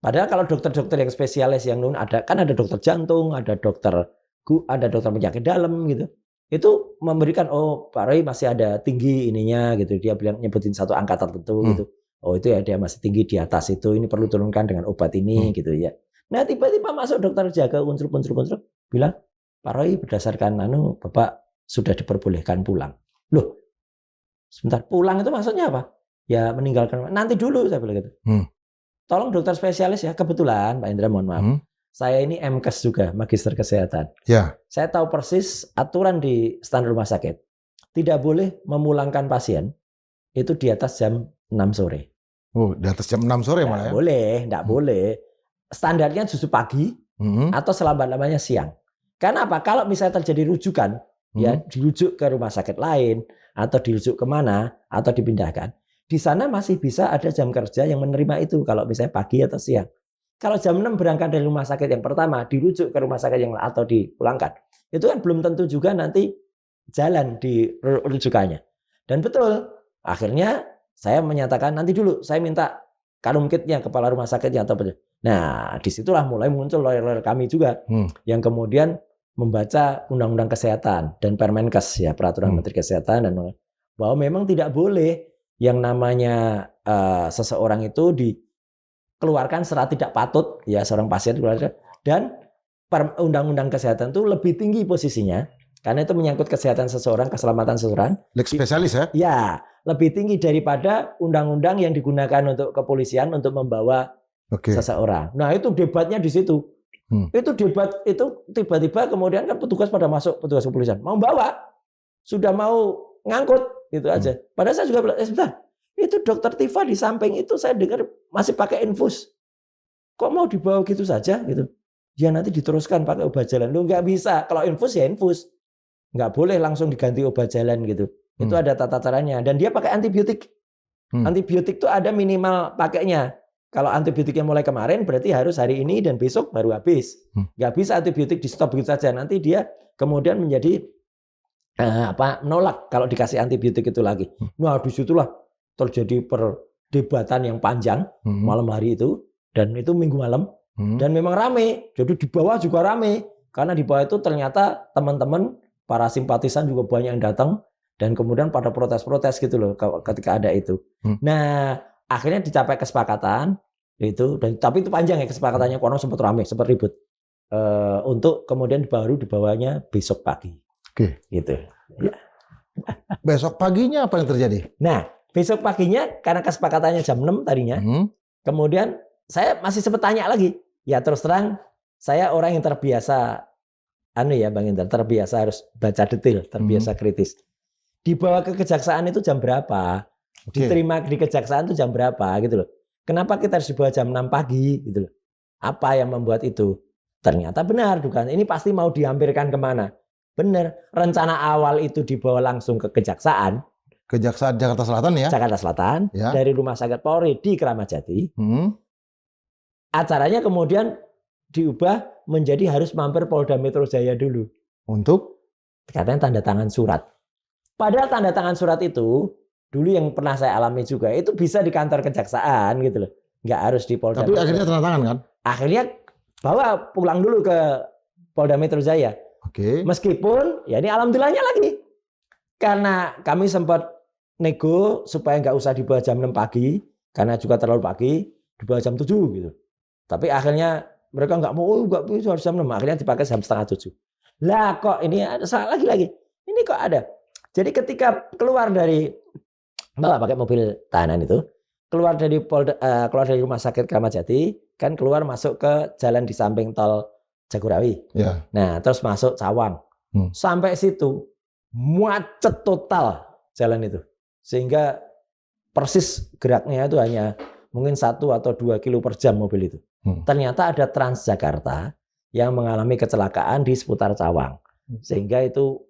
A: Padahal kalau dokter-dokter yang spesialis yang ada kan ada dokter jantung, ada dokter penyakit dalam gitu. Itu memberikan Pak Roy masih ada tinggi ininya gitu. Dia bilang nyebutin satu angka tertentu gitu. Oh itu ya dia masih tinggi di atas itu. Ini perlu turunkan dengan obat ini gitu ya. Nah tiba-tiba masuk dokter jaga unsur bilang Pak Roy berdasarkan Bapak sudah diperbolehkan pulang. Loh, sebentar, pulang itu maksudnya apa? Ya meninggalkan, nanti dulu saya bilang gitu. Tolong dokter spesialis ya, kebetulan Pak Indra mohon maaf. Saya ini MKes juga, Magister Kesehatan.
B: Ya.
A: Saya tahu persis aturan di standar rumah sakit. Tidak boleh memulangkan pasien itu di atas jam 6 sore.
B: Oh, di atas jam 6 sore malah ya?
A: Nggak boleh. Standarnya justru pagi atau selambat-lambatnya siang. Karena apa? Kalau misalnya terjadi rujukan, ya dirujuk ke rumah sakit lain atau dirujuk kemana atau dipindahkan, di sana masih bisa ada jam kerja yang menerima itu kalau misalnya pagi atau siang. Kalau jam 6 berangkat dari rumah sakit yang pertama dirujuk ke rumah sakit yang atau dipulangkan, itu kan belum tentu juga nanti jalan di rujukannya. Dan betul, akhirnya saya menyatakan nanti dulu saya minta kanum kitnya kepala rumah sakitnya atau apa. Nah disitulah mulai muncul lawyer-lawyer kami juga yang kemudian membaca Undang-Undang Kesehatan dan Permenkes ya peraturan Menteri Kesehatan dan bahwa memang tidak boleh yang namanya seseorang itu dikeluarkan secara tidak patut ya seorang pasien dan Undang-Undang Kesehatan itu lebih tinggi posisinya karena itu menyangkut kesehatan seseorang, keselamatan seseorang.
B: Lex spesialis ya?
A: Ya, lebih tinggi daripada undang-undang yang digunakan untuk kepolisian untuk membawa seseorang. Nah, itu debatnya di situ. Itu debat itu tiba-tiba kemudian kan petugas pada masuk, petugas kepolisian mau bawa, sudah mau ngangkut gitu aja. Padahal saya juga bilang, sebentar, itu dokter Tifa di samping itu saya dengar masih pakai infus. Kok mau dibawa gitu saja gitu? Ya nanti diteruskan pakai obat jalan. Lu nggak bisa. Kalau infus ya infus. Nggak boleh langsung diganti obat jalan gitu. Itu ada tata caranya. Dan dia pakai antibiotik. Antibiotik itu ada minimal pakainya. Kalau antibiotiknya mulai kemarin berarti harus hari ini dan besok baru habis. Nggak bisa antibiotik di stop begitu saja. Nanti dia kemudian menjadi menolak kalau dikasih antibiotik itu lagi. Nah disitulah terjadi perdebatan yang panjang malam hari itu. Dan itu minggu malam. Dan memang rame. Jadi di bawah juga rame. Karena di bawah itu ternyata teman-teman para simpatisan juga banyak yang datang. Dan kemudian pada protes-protes gitu loh ketika ada itu. Nah akhirnya dicapai kesepakatan itu, tapi itu panjang ya kesepakatannya, konon sempat ramai, sempat ribut untuk kemudian baru dibawanya besok pagi. Gitu. Ya.
B: Besok paginya apa yang terjadi?
A: Nah besok paginya karena kesepakatannya jam 6 tadinya, kemudian saya masih sempat tanya lagi. Ya terus terang saya orang yang terbiasa, Bang Indra, terbiasa harus baca detail, terbiasa kritis. Dibawa ke kejaksaan itu jam berapa? Diterima di kejaksaan itu jam berapa gitu loh. Kenapa kita harus dibawa jam 6 pagi gitu loh. Apa yang membuat itu? Ternyata benar dugaan ini pasti mau dihampirkan kemana? Bener, rencana awal itu dibawa langsung ke Kejaksaan
B: Jakarta Selatan ya.
A: Jakarta Selatan
B: Ya.
A: dari Rumah Sakit Polri di Kramat Jati. Acaranya kemudian diubah menjadi harus mampir Polda Metro Jaya dulu.
B: Untuk
A: Katanya tanda tangan surat. Padahal tanda tangan surat itu dulu yang pernah saya alami juga itu bisa di kantor kejaksaan gitu loh. Nggak harus di Polda.
B: tapi akhirnya tanda tangan kan?
A: Akhirnya bawa pulang dulu ke Polda Metro Jaya.
B: Oke.
A: Meskipun ya ini alhamdulillahnya lagi. Karena kami sempat nego supaya nggak usah dibawa jam 6 pagi karena juga terlalu pagi, dibawa jam 7 gitu. Tapi akhirnya mereka nggak mau, nggak bisa harus jam 6. Akhirnya dipakai jam setengah 7. Lah kok ini ada salah lagi. Ini kok ada. Jadi ketika keluar dari bawa pakai mobil tahanan itu, keluar dari Rumah Sakit Kramat Jati, kan keluar masuk ke jalan di samping tol Jagorawi.
B: Ya.
A: Nah, terus masuk Cawang. Sampai situ macet total jalan itu. Sehingga persis geraknya itu hanya mungkin 1 atau 2 kilo per jam mobil itu. Ternyata ada Transjakarta yang mengalami kecelakaan di seputar Cawang, sehingga itu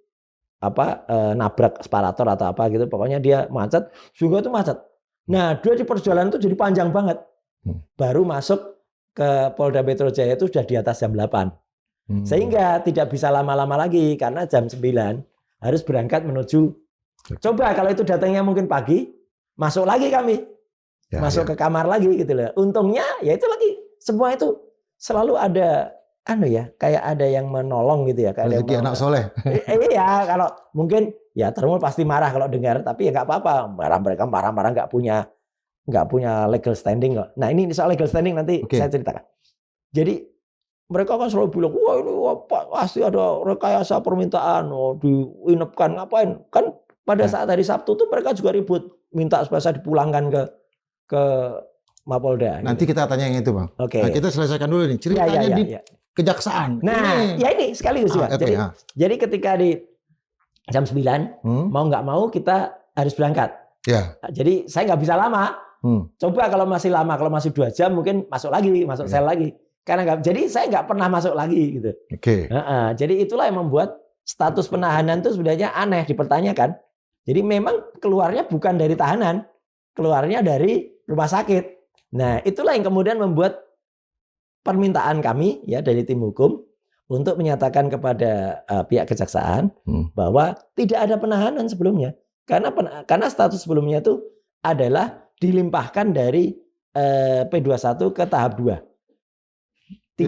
A: nabrak separator atau apa gitu, pokoknya dia macet, sehingga itu macet. Nah, dia di perjalanan itu jadi panjang banget. Baru masuk ke Polda Metro Jaya itu sudah di atas jam 8. Sehingga tidak bisa lama-lama lagi karena jam 9 harus berangkat menuju. Coba kalau itu datangnya mungkin pagi, masuk lagi kami. Masuk ke kamar lagi gitu loh. Untungnya ya itu lagi semua itu selalu ada kayak ada yang menolong gitu ya, kayak
B: rezeki anak soleh.
A: Iya, kalau mungkin ya Termul pasti marah kalau dengar, tapi ya nggak apa-apa. Mereka marah-marah nggak punya legal standing kok. Nah ini soal legal standing nanti saya ceritakan. Jadi mereka kan selalu bilang, wah ini pasti ada rekayasa permintaan, diinapkan ngapain? Kan pada saat hari Sabtu tuh mereka juga ribut, minta supaya saya dipulangkan ke Mapolda.
B: Nanti kita tanya yang itu, Bang.
A: Oke.
B: Nah, kita selesaikan dulu nih ceritanya di Kejaksaan.
A: Nah, ya ini sekaligus juga. Jadi ketika di jam 9, mau nggak mau kita harus berangkat.
B: Ya.
A: Jadi saya nggak bisa lama. Coba kalau masih lama, kalau masih 2 jam mungkin masuk sel lagi. Jadi saya nggak pernah masuk lagi gitu.
B: Oke.
A: Jadi itulah yang membuat status penahanan itu sebenarnya aneh dipertanyakan. Jadi memang keluarnya bukan dari tahanan, keluarnya dari rumah sakit. Nah, itulah yang kemudian membuat permintaan kami ya dari tim hukum untuk menyatakan kepada pihak kejaksaan bahwa tidak ada penahanan sebelumnya. Karena status sebelumnya itu adalah dilimpahkan dari P21 ke tahap 2.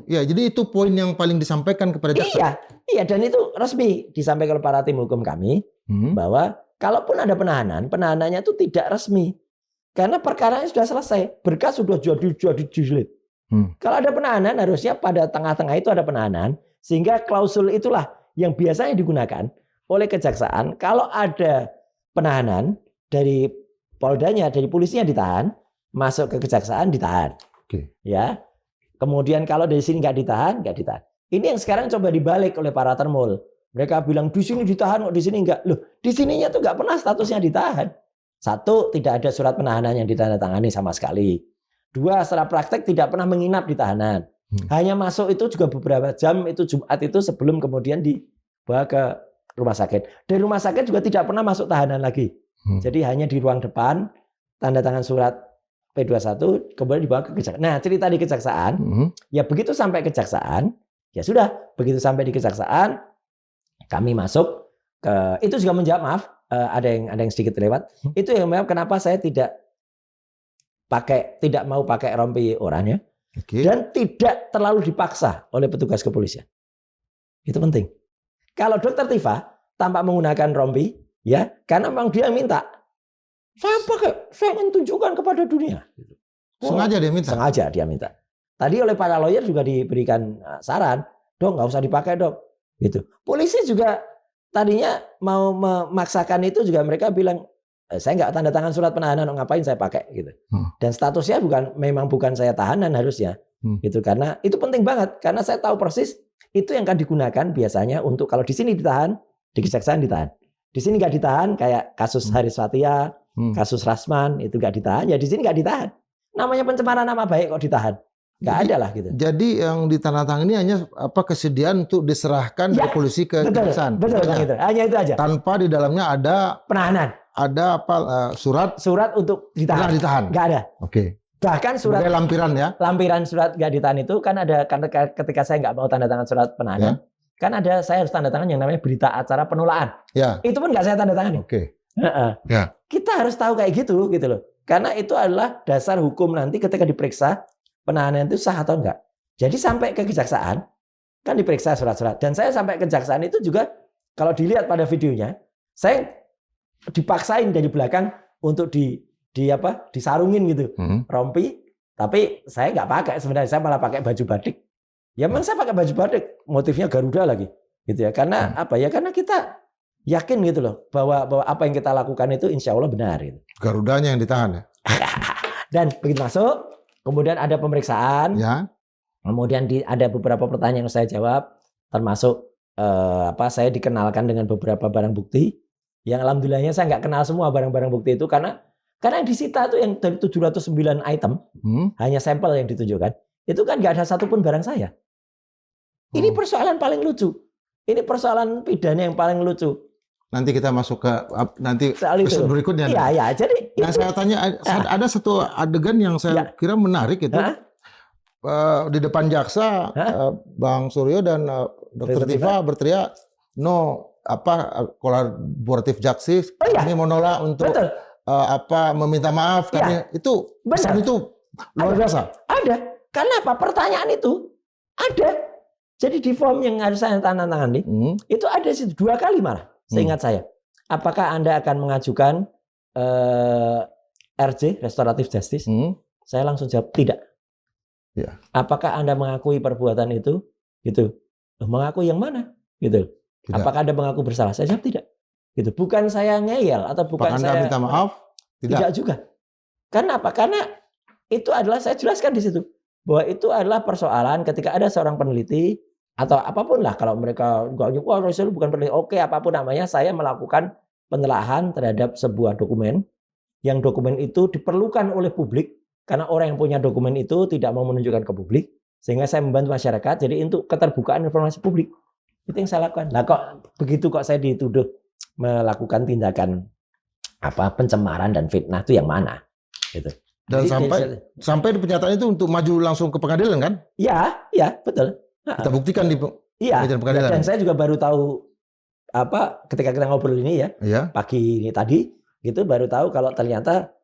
B: Jadi itu poin yang paling disampaikan kepada jaksa.
A: Iya, dan itu resmi disampaikan oleh para tim hukum kami bahwa kalaupun ada penahanannya itu tidak resmi. Karena perkaranya sudah selesai, berkas sudah jadi jilid. Kalau ada penahanan harusnya pada tengah-tengah itu ada penahanan, sehingga klausul itulah yang biasanya digunakan oleh kejaksaan. Kalau ada penahanan dari poldanya, dari polisinya ditahan, masuk ke kejaksaan ditahan. Ya. Kemudian kalau dari sini nggak ditahan. Ini yang sekarang coba dibalik oleh para termul. Mereka bilang di sini ditahan, kok di sini nggak. Loh, di sininya tuh nggak pernah statusnya ditahan. 1, tidak ada surat penahanan yang ditandatangani sama sekali. 2, secara praktek tidak pernah menginap di tahanan. Hanya masuk itu juga beberapa jam itu Jumat itu sebelum kemudian dibawa ke rumah sakit. Dari rumah sakit juga tidak pernah masuk tahanan lagi. Jadi hanya di ruang depan, tanda tangan surat P21, kemudian dibawa ke kejaksaan. Nah, cerita di kejaksaan, ya begitu sampai kejaksaan, ya sudah, begitu sampai di kejaksaan, kami masuk ke, itu juga menjawab, maaf, ada yang sedikit lewat. Itu yang memang kenapa saya tidak mau pakai rompi oranye dan tidak terlalu dipaksa oleh petugas kepolisian. Itu penting. Kalau Dokter Tifa tanpa menggunakan rompi, ya, karena memang dia minta. Saya ingin tunjukkan kepada dunia.
B: Sengaja dia minta.
A: Sengaja dia minta. Tadi oleh para lawyer juga diberikan saran, dok nggak usah dipakai dok. Gitu. Polisi juga tadinya mau memaksakan itu juga mereka bilang, saya nggak tanda tangan surat penahanan, ngapain saya pakai gitu. Dan statusnya memang bukan saya tahanan harusnya, gitu. Karena itu penting banget, karena saya tahu persis itu yang akan digunakan biasanya untuk kalau di sini ditahan, di kejaksaan ditahan. Di sini nggak ditahan, kayak kasus Haris Fathia, kasus Rasman itu nggak ditahan, ya di sini nggak ditahan. Namanya pencemaran nama baik kok ditahan. Nggak ada lah gitu.
B: Jadi yang ditandatangani hanya kesediaan untuk diserahkan dari polisi ke kejaksaan.
A: Betul gitu. Hanya itu aja.
B: Tanpa di dalamnya ada
A: penahanan.
B: Ada surat
A: untuk ditahan.
B: Ditahan.
A: Nggak ada.
B: Oke.
A: Bahkan surat
B: sebagai lampiran ya.
A: Lampiran surat nggak ditahan itu kan ada, ketika saya nggak mau tanda tangan surat penahanan, kan ada saya harus tanda tangan yang namanya berita acara penolakan.
B: Ya.
A: Itu pun nggak saya tanda tangani.
B: Oke.
A: Ya. Kita harus tahu kayak gitu loh. Karena itu adalah dasar hukum nanti ketika diperiksa penahanan itu sah atau enggak. Jadi sampai ke kejaksaan kan diperiksa surat-surat, dan saya sampai ke kejaksaan itu juga kalau dilihat pada videonya, saya dipaksain dari belakang untuk disarungin gitu, rompi, tapi saya nggak pakai sebenarnya, saya malah pakai baju batik. Ya memang saya pakai baju batik, motifnya Garuda lagi, gitu ya. Karena karena kita yakin gitu loh bahwa apa yang kita lakukan itu insya Allah benar. Gitu.
B: Garudanya yang ditahan ya.
A: Dan begitu masuk, kemudian ada pemeriksaan, kemudian ada beberapa pertanyaan yang saya jawab, termasuk saya dikenalkan dengan beberapa barang bukti, yang alhamdulillahnya saya nggak kenal semua barang-barang bukti itu karena yang disita itu yang dari 709 item, hanya sampel yang ditunjukkan, itu kan nggak ada satupun barang saya. Ini persoalan paling lucu, ini persoalan pidana yang paling lucu. Nanti kita masuk ke episode berikutnya. Iya. Jadi.
B: Nah, saya tanya, ada satu adegan yang saya kira menarik itu. Di depan jaksa, Bang Suryo dan Dr. Tifa berteriak, kolaboratif justice, kami menolak untuk meminta maaf. Kami itu pesan itu luar biasa.
A: Ada. Karena apa? Pertanyaan itu ada. Jadi di form yang harus saya tanda tangani, itu ada 2 kali malah. Seingat saya, apakah Anda akan mengajukan RJ (Restoratif Justice)? Saya langsung jawab tidak. Ya. Apakah Anda mengakui perbuatan itu? Gitu. Mengakui yang mana? Gitu. Tidak. Apakah Anda mengaku bersalah? Saya jawab tidak. Gitu. Bukan saya ngeyel atau bukan
B: Anda minta maaf?
A: Tidak juga. Karena apa? Karena itu adalah, saya jelaskan di situ bahwa itu adalah persoalan ketika ada seorang peneliti atau apapun lah, kalau mereka bukan peneliti, oke, apapun namanya, saya melakukan penelaahan terhadap sebuah dokumen, yang dokumen itu diperlukan oleh publik karena orang yang punya dokumen itu tidak mau menunjukkan ke publik, sehingga saya membantu masyarakat. Jadi untuk keterbukaan informasi publik itu yang saya lakukan. Nah, kok begitu kok saya dituduh melakukan tindakan pencemaran dan fitnah, itu yang mana? Gitu.
B: Dan jadi, sampai di pernyataan itu untuk maju langsung ke pengadilan kan?
A: Iya, betul.
B: Kita buktikan di pengadilan.
A: Dan saya juga baru tahu ketika kita ngobrol ini pagi ini tadi gitu, baru tahu kalau ternyata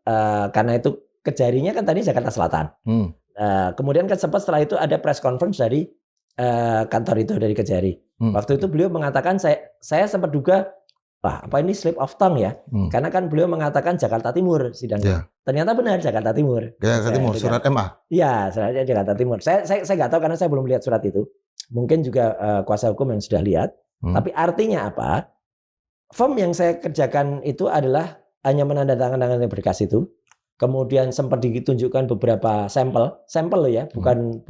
A: karena itu Kejarinya kan tadi Jakarta Selatan. Kemudian kan sempat setelah itu ada press conference dari kantor itu dari Kejari. Waktu itu beliau mengatakan saya sempat duga ini slip of tongue ya. Karena kan beliau mengatakan Jakarta Timur sidangnya. Ternyata benar Jakarta Timur.
B: Jakarta Timur, surat MA.
A: Iya, suratnya Jakarta Timur. Saya nggak tahu karena saya belum lihat surat itu. Mungkin juga kuasa hukum yang sudah lihat. Tapi artinya apa? Form yang saya kerjakan itu adalah hanya menandatangani berkas itu. Kemudian sempat ditunjukkan beberapa sampel loh ya, bukan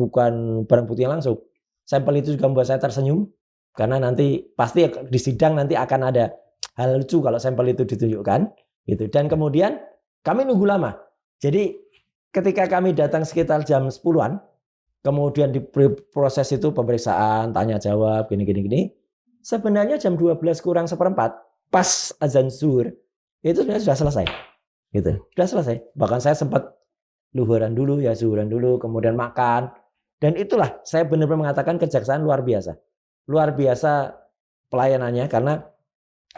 A: barang bukti yang langsung. Sampel itu juga membuat saya tersenyum karena nanti pasti di sidang nanti akan ada hal lucu kalau sampel itu ditunjukkan gitu. Dan kemudian kami nunggu lama. Jadi ketika kami datang sekitar jam 10-an, kemudian di proses itu pemeriksaan, tanya jawab, gini. Sebenarnya jam 12 kurang seperempat, pas azan zuhur, itu sebenarnya sudah selesai. Gitu. Sudah selesai. Bahkan saya sempat zuhuran dulu, kemudian makan. Dan itulah saya benar-benar mengatakan kejaksaan luar biasa. Luar biasa pelayanannya karena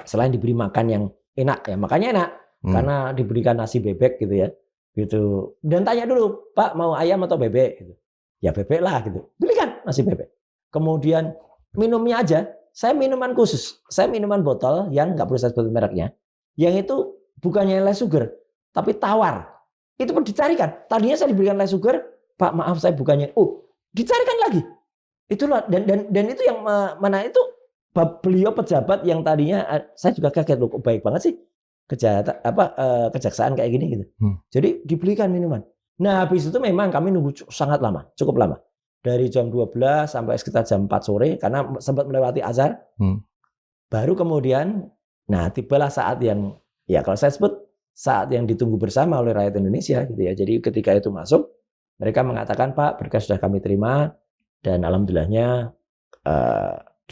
A: selain diberi makan yang enak ya, makanya enak. Karena diberikan nasi bebek gitu ya. Gitu. Dan tanya dulu, "Pak, mau ayam atau bebek?" gitu. Ya bebek lah gitu. Belikan nasi bebek. Kemudian minumnya aja, saya minuman khusus. Saya minuman botol yang nggak perlu saya sebut mereknya. Yang itu bukannya less sugar, tapi tawar. Itu pun dicarikan. Tadinya saya diberikan less sugar, "Pak, maaf saya bukannya." Dicarikan lagi. Itulah dan itu yang mana itu beliau pejabat yang tadinya saya juga kaget loh, kok baik banget sih kejaksaan kayak gini gitu. Jadi dibelikan minuman. Nah, habis itu memang kami nunggu sangat lama, cukup lama. Dari jam 12 sampai sekitar jam 4 sore karena sempat melewati azhar. Baru kemudian tibalah saat yang kalau saya sebut saat yang ditunggu bersama oleh rakyat Indonesia gitu ya. Jadi ketika itu masuk,
C: Mereka mengatakan, Pak, berkas sudah kami terima dan alhamdulillahnya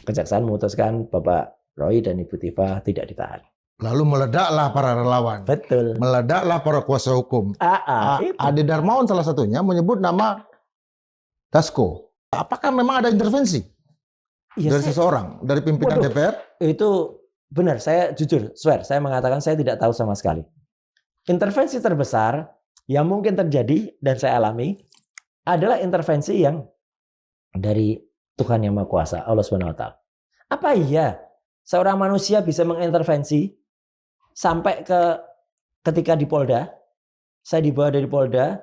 C: kejaksaan memutuskan Bapak Roy dan Ibu Tifa tidak ditahan.
B: Lalu meledaklah para relawan.
C: Betul.
B: Meledaklah para kuasa hukum.
C: Itu.
B: Ade Darmawan salah satunya menyebut nama Dasko. Apakah memang ada intervensi dari seseorang, dari pimpinan DPR?
C: Itu benar, saya jujur, swear, saya mengatakan saya tidak tahu sama sekali. Intervensi terbesar yang mungkin terjadi dan saya alami adalah intervensi yang dari Tuhan Yang Maha Kuasa, Allah Subhanahu wa taala. Apa iya seorang manusia bisa mengintervensi sampai ketika di Polda, saya dibawa dari Polda,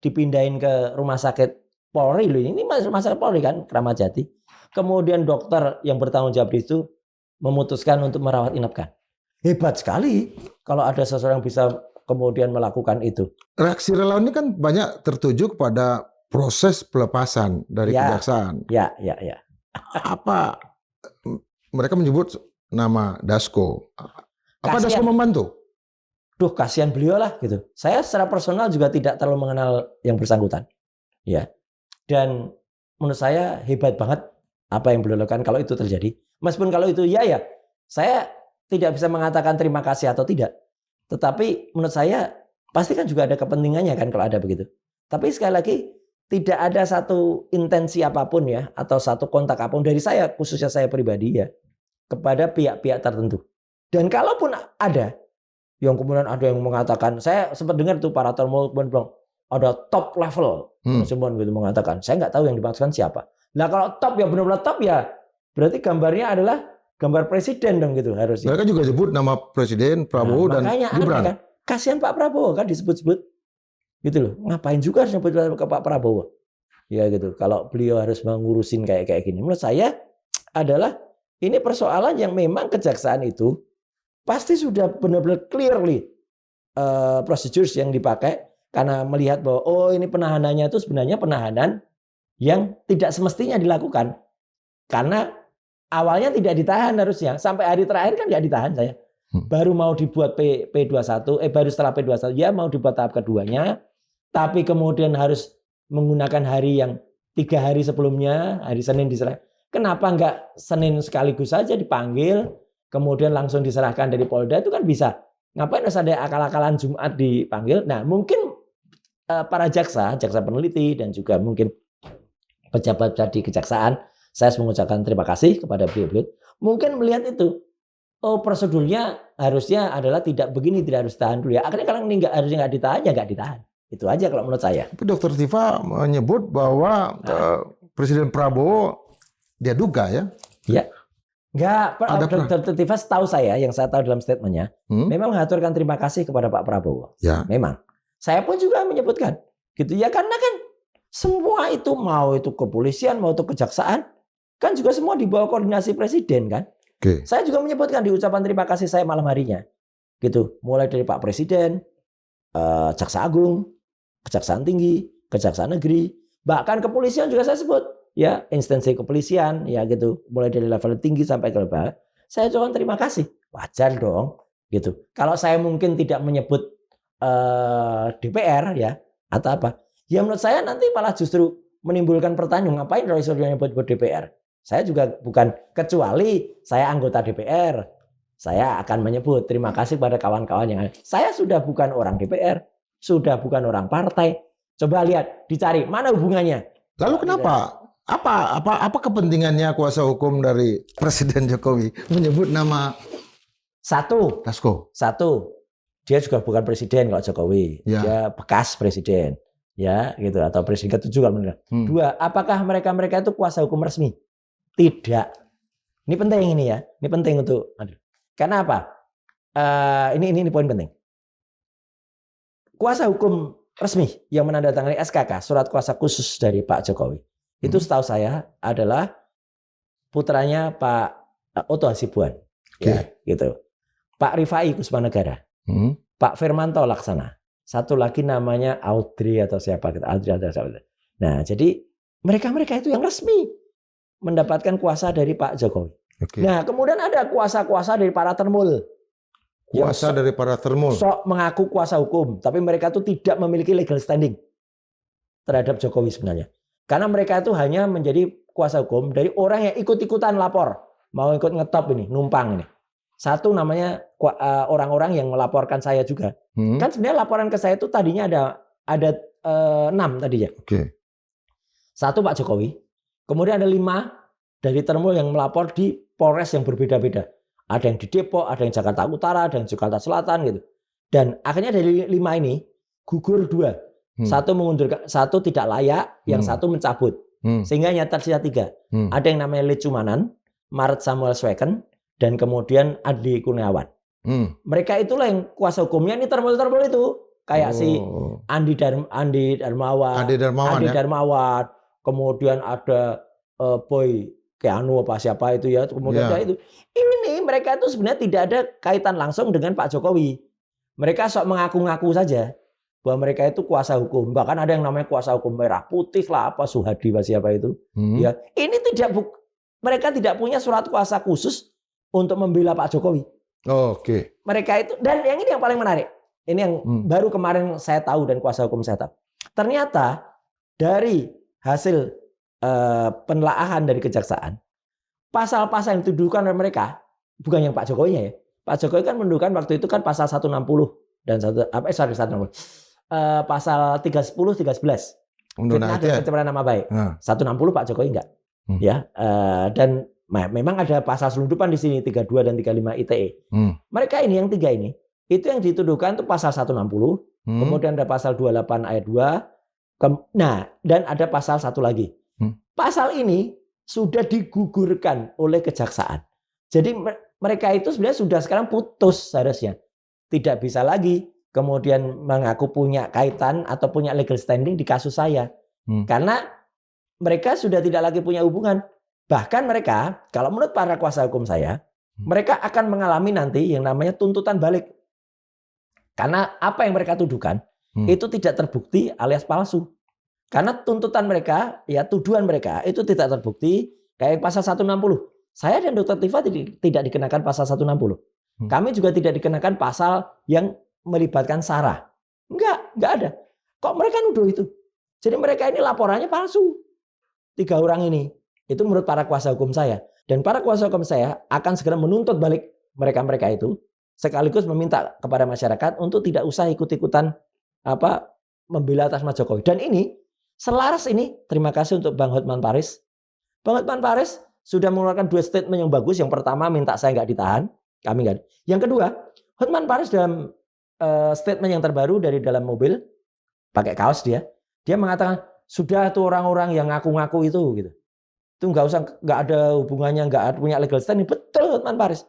C: dipindahin ke rumah sakit Polri loh, ini rumah sakit Polri kan, Kramat Jati. Kemudian dokter yang bertanggung jawab itu memutuskan untuk merawat inapkan. Hebat sekali kalau ada seseorang bisa kemudian melakukan itu.
B: Reaksi relawan ini kan banyak tertuju kepada proses pelepasan dari kejaksaan.
C: Ya.
B: Apa mereka menyebut nama Dasko? Apa
C: Kasian.
B: Dasko membantu?
C: Duh, kasihan beliau lah gitu. Saya secara personal juga tidak terlalu mengenal yang bersangkutan. Ya. Dan menurut saya hebat banget apa yang beliau lakukan kalau itu terjadi. Meskipun kalau itu ya, saya tidak bisa mengatakan terima kasih atau tidak. Tetapi menurut saya pasti kan juga ada kepentingannya kan kalau ada begitu. Tapi sekali lagi tidak ada satu intensi apapun ya atau satu kontak apapun dari saya, khususnya saya pribadi ya, kepada pihak-pihak tertentu. Dan kalaupun ada yang kemudian ada yang mengatakan, saya sempat dengar tuh para termol bilang ada top level, semua gitu mengatakan. Saya nggak tahu yang dimaksudkan siapa. Nah kalau top ya benar-benar top ya, berarti gambarnya adalah gambar presiden dong gitu harusnya.
B: Mereka juga sebut nama presiden Prabowo dan Gibran.
C: Kan, kasihan Pak Prabowo kan disebut-sebut gitu loh. Ngapain juga harus nyebut ke Pak Prabowo? Ya gitu. Kalau beliau harus mengurusin kayak gini, menurut saya adalah ini persoalan yang memang kejaksaan itu pasti sudah benar-benar clearly procedures yang dipakai karena melihat bahwa oh ini penahanannya itu sebenarnya penahanan yang tidak semestinya dilakukan karena awalnya tidak ditahan harusnya sampai hari terakhir kan nggak ditahan saya baru mau dibuat P21 baru setelah P21 ya mau dibuat tahap keduanya tapi kemudian harus menggunakan hari yang 3 hari sebelumnya hari Senin diserah kenapa nggak Senin sekaligus saja dipanggil kemudian langsung diserahkan dari Polda itu kan bisa ngapain harus ada akal-akalan Jumat dipanggil nah mungkin para jaksa peneliti dan juga mungkin pejabat di kejaksaan, saya harus mengucapkan terima kasih kepada beliau-beliau. Mungkin melihat itu, oh prosedurnya harusnya adalah tidak begini, tidak harus tahan dulu ya. Akhirnya kalau ini harusnya nggak ditahan, ya nggak ditahan. Itu aja kalau menurut saya.
B: Tapi Dr. Tifa menyebut bahwa Presiden Prabowo dia duga ya?
C: Ya. Enggak, Dr. Tifa setahu saya, yang saya tahu dalam statementnya, memang mengaturkan terima kasih kepada Pak Prabowo.
B: Ya.
C: Memang. Saya pun juga menyebutkan. Gitu ya, karena kan semua itu mau itu kepolisian, mau itu kejaksaan, kan juga semua di bawah koordinasi presiden kan.
B: Okay.
C: Saya juga menyebutkan di ucapan terima kasih saya malam harinya. Gitu, mulai dari Pak Presiden, Jaksa Agung, Kejaksaan Tinggi, Kejaksaan Negeri, bahkan kepolisian juga saya sebut. Ya, instansi kepolisian, ya gitu, mulai dari level tinggi sampai ke bawah. Saya ucapkan terima kasih. Wajar dong, gitu. Kalau saya mungkin tidak menyebut DPR ya atau apa, ya menurut saya nanti malah justru menimbulkan pertanyaan ngapain Roy Suryo nyebut DPR. Saya juga bukan kecuali saya anggota DPR, saya akan menyebut terima kasih pada kawan-kawan yang saya sudah bukan orang DPR, sudah bukan orang partai. Coba lihat, dicari mana hubungannya.
B: Lalu kenapa? Apa kepentingannya kuasa hukum dari Presiden Jokowi menyebut nama Dasko?
C: Satu, dia juga bukan presiden kalau Jokowi,
B: ya.
C: Dia bekas presiden, ya gitu atau presiden ke-7 kalau menurut. Dua, apakah mereka itu kuasa hukum resmi? Tidak. Ini penting ini ya, ini penting untuk. Karena apa? Ini poin penting. Kuasa hukum resmi yang menandatangani SKK, surat kuasa khusus dari Pak Jokowi. Itu setahu saya adalah putranya Pak Otto Hasibuan, ya, gitu. Pak Rifai Kusmanegara, Pak Firmanto Laksana, satu lagi namanya Audrey atau siapa gitu, Nah, jadi mereka itu yang resmi mendapatkan kuasa dari Pak Jokowi. Nah, kemudian ada kuasa-kuasa dari para termul.
B: Kuasa dari para termul.
C: Sok mengaku kuasa hukum, tapi mereka itu tidak memiliki legal standing. terhadap Jokowi sebenarnya. Karena mereka itu hanya menjadi kuasa hukum dari orang yang ikut-ikutan lapor. Mau ikut ngetop ini, numpang ini. Satu namanya orang-orang yang melaporkan saya juga. Kan sebenarnya laporan ke saya itu tadinya ada 6 tadinya.
B: Oke.
C: Satu Pak Jokowi. Kemudian ada 5 dari Termul yang melapor di Polres yang berbeda-beda. Ada yang di Depok, ada yang Jakarta Utara, ada yang Jakarta Selatan gitu. Dan akhirnya dari 5 ini gugur 2. Satu mengundurkan, satu tidak layak, yang satu mencabut. Sehingga nyata tersisa 3. Ada yang namanya Lid Cumanan, Maret Samuel Sweken, dan kemudian Adi Kurniawan. Mereka itulah yang kuasa hukumnya ini termul-termul itu. Kayak si Andi Darmawan, kemudian ada Boy Keanu apa siapa itu ya, kemudian itu. Ini mereka itu sebenarnya tidak ada kaitan langsung dengan Pak Jokowi. Mereka sok mengaku-ngaku saja bahwa mereka itu kuasa hukum. Bahkan ada yang namanya kuasa hukum merah putih lah, apa Suhadi siapa itu. Ya, ini mereka tidak punya surat kuasa khusus untuk membela Pak Jokowi.
B: Oke.
C: Mereka itu, dan yang ini yang paling menarik. Ini yang baru kemarin saya tahu dan kuasa hukum saya tahu. Ternyata dari hasil penelaahan dari kejaksaan, pasal-pasal yang dituduhkan oleh mereka bukan yang Pak Jokowinya ya. Pak Jokowi kan mendudukan waktu itu kan pasal 160 dan 160. Pasal 310, 311. Fitnah dan pencemaran nama baik. 160 Pak Jokowi enggak. Ya, dan memang ada pasal selundupan di sini 32 dan 35 ITE. Mereka ini yang 3 ini itu yang dituduhkan itu pasal 160, kemudian ada pasal 28 ayat 2. Nah, dan ada pasal satu lagi. Pasal ini sudah digugurkan oleh kejaksaan. Jadi mereka itu sebenarnya sudah sekarang putus seharusnya. Tidak bisa lagi kemudian mengaku punya kaitan atau punya legal standing di kasus saya. Karena mereka sudah tidak lagi punya hubungan. Bahkan mereka, kalau menurut para kuasa hukum saya, mereka akan mengalami nanti yang namanya tuntutan balik. Karena apa yang mereka tuduhkan itu tidak terbukti alias palsu. Karena tuntutan mereka, ya tuduhan mereka itu tidak terbukti kayak pasal 160. Saya dan Dr. Tifa tidak dikenakan pasal 160. Kami juga tidak dikenakan pasal yang melibatkan SARA. Enggak ada. Kok mereka nuduh itu? Jadi mereka ini laporannya palsu. 3 orang ini. Itu menurut para kuasa hukum saya. Dan para kuasa hukum saya akan segera menuntut balik mereka-mereka itu. Sekaligus meminta kepada masyarakat untuk tidak usah ikut-ikutan membela atas Mas Jokowi. Dan ini selaras ini, terima kasih untuk Bang Hotman Paris. Bang Hotman Paris sudah mengeluarkan 2 statement yang bagus. Yang pertama minta saya nggak ditahan. Kami nggak. Yang kedua, Hotman Paris dalam statement yang terbaru dari dalam mobil, pakai kaos dia mengatakan, sudah tuh orang-orang yang ngaku-ngaku itu gitu. Itu nggak ada hubungannya, nggak punya legal standing. Betul Hotman Paris.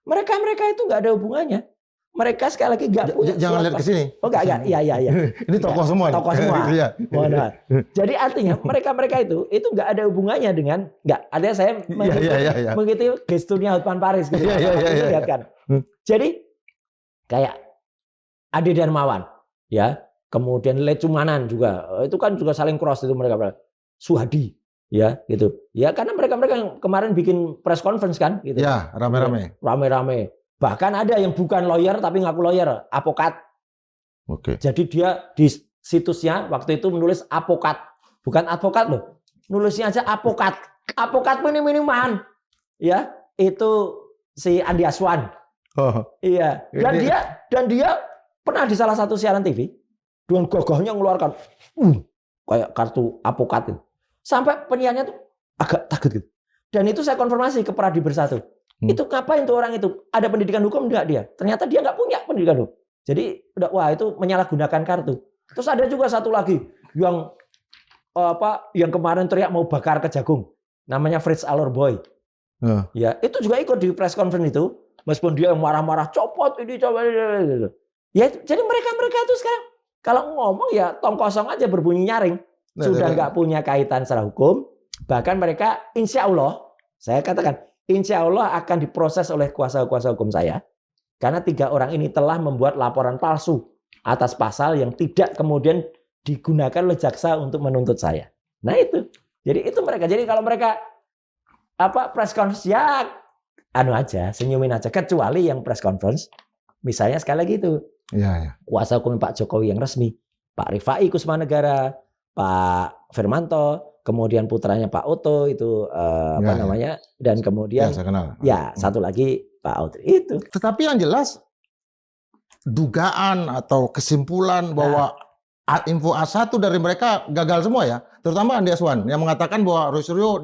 C: Mereka itu nggak ada hubungannya. Mereka sekali lagi nggak punya.
B: Jangan lihat ke sini.
C: Oh nggak, iya.
B: Ini tokoh semua.
C: Tokoh semua. Mohon. Jadi artinya mereka itu nggak ada hubungannya dengan Artinya saya mengikuti gesturnya Hotman Paris. Gitu. Lihat kan. Jadi kayak Adi Darmawan, ya, kemudian Lid Cumanan juga, itu kan juga saling cross itu mereka. Suhadi, ya, gitu. Ya karena mereka yang kemarin bikin press conference kan, gitu.
B: Ya, rame-rame.
C: Bahkan ada yang bukan lawyer tapi ngaku lawyer, advokat.
B: Oke.
C: Jadi dia di situsnya waktu itu menulis advokat, bukan advokat loh. Nulisnya aja advokat. Advokat minim-miniman. Ya, itu si Andi Aswan.
B: Oh.
C: Iya. Dan dia pernah di salah satu siaran TV dengan gagahnya mengeluarkan kayak kartu advokat itu. Sampai penyiarnya tuh agak takut gitu. Dan itu saya konfirmasi ke Pradi Bersatu. Itu ngapain tuh orang itu? Ada pendidikan hukum enggak dia? Ternyata dia nggak punya pendidikan hukum. Jadi wah itu menyalahgunakan kartu. Terus ada juga satu lagi yang yang kemarin teriak mau bakar Kejagung. Namanya Fritz Alor Boy. Ya, itu juga ikut di press conference itu. Meskipun dia marah-marah copot ini coba gitu. Ya, jadi mereka itu sekarang kalau ngomong ya tong kosong aja berbunyi nyaring. Sudah nggak punya kaitan secara hukum. Bahkan mereka insya Allah, saya katakan insya Allah akan diproses oleh kuasa-kuasa hukum saya. Karena 3 orang ini telah membuat laporan palsu atas pasal yang tidak kemudian digunakan oleh jaksa untuk menuntut saya. Nah itu. Jadi itu mereka. Jadi kalau mereka press conference ya aja, senyumin aja. Kecuali yang press conference, misalnya sekali lagi itu.
B: Ya.
C: Kuasa hukum Pak Jokowi yang resmi, Pak Rifai Kusmanegara, Pak Firmanto, kemudian putranya Pak Oto itu apa namanya, dan kemudian
B: saya kenal.
C: satu lagi Pak Audrey itu.
B: Tetapi yang jelas dugaan atau kesimpulan bahwa info A1 dari mereka gagal semua ya, terutama Andi Aswan yang mengatakan bahwa Roy Suryo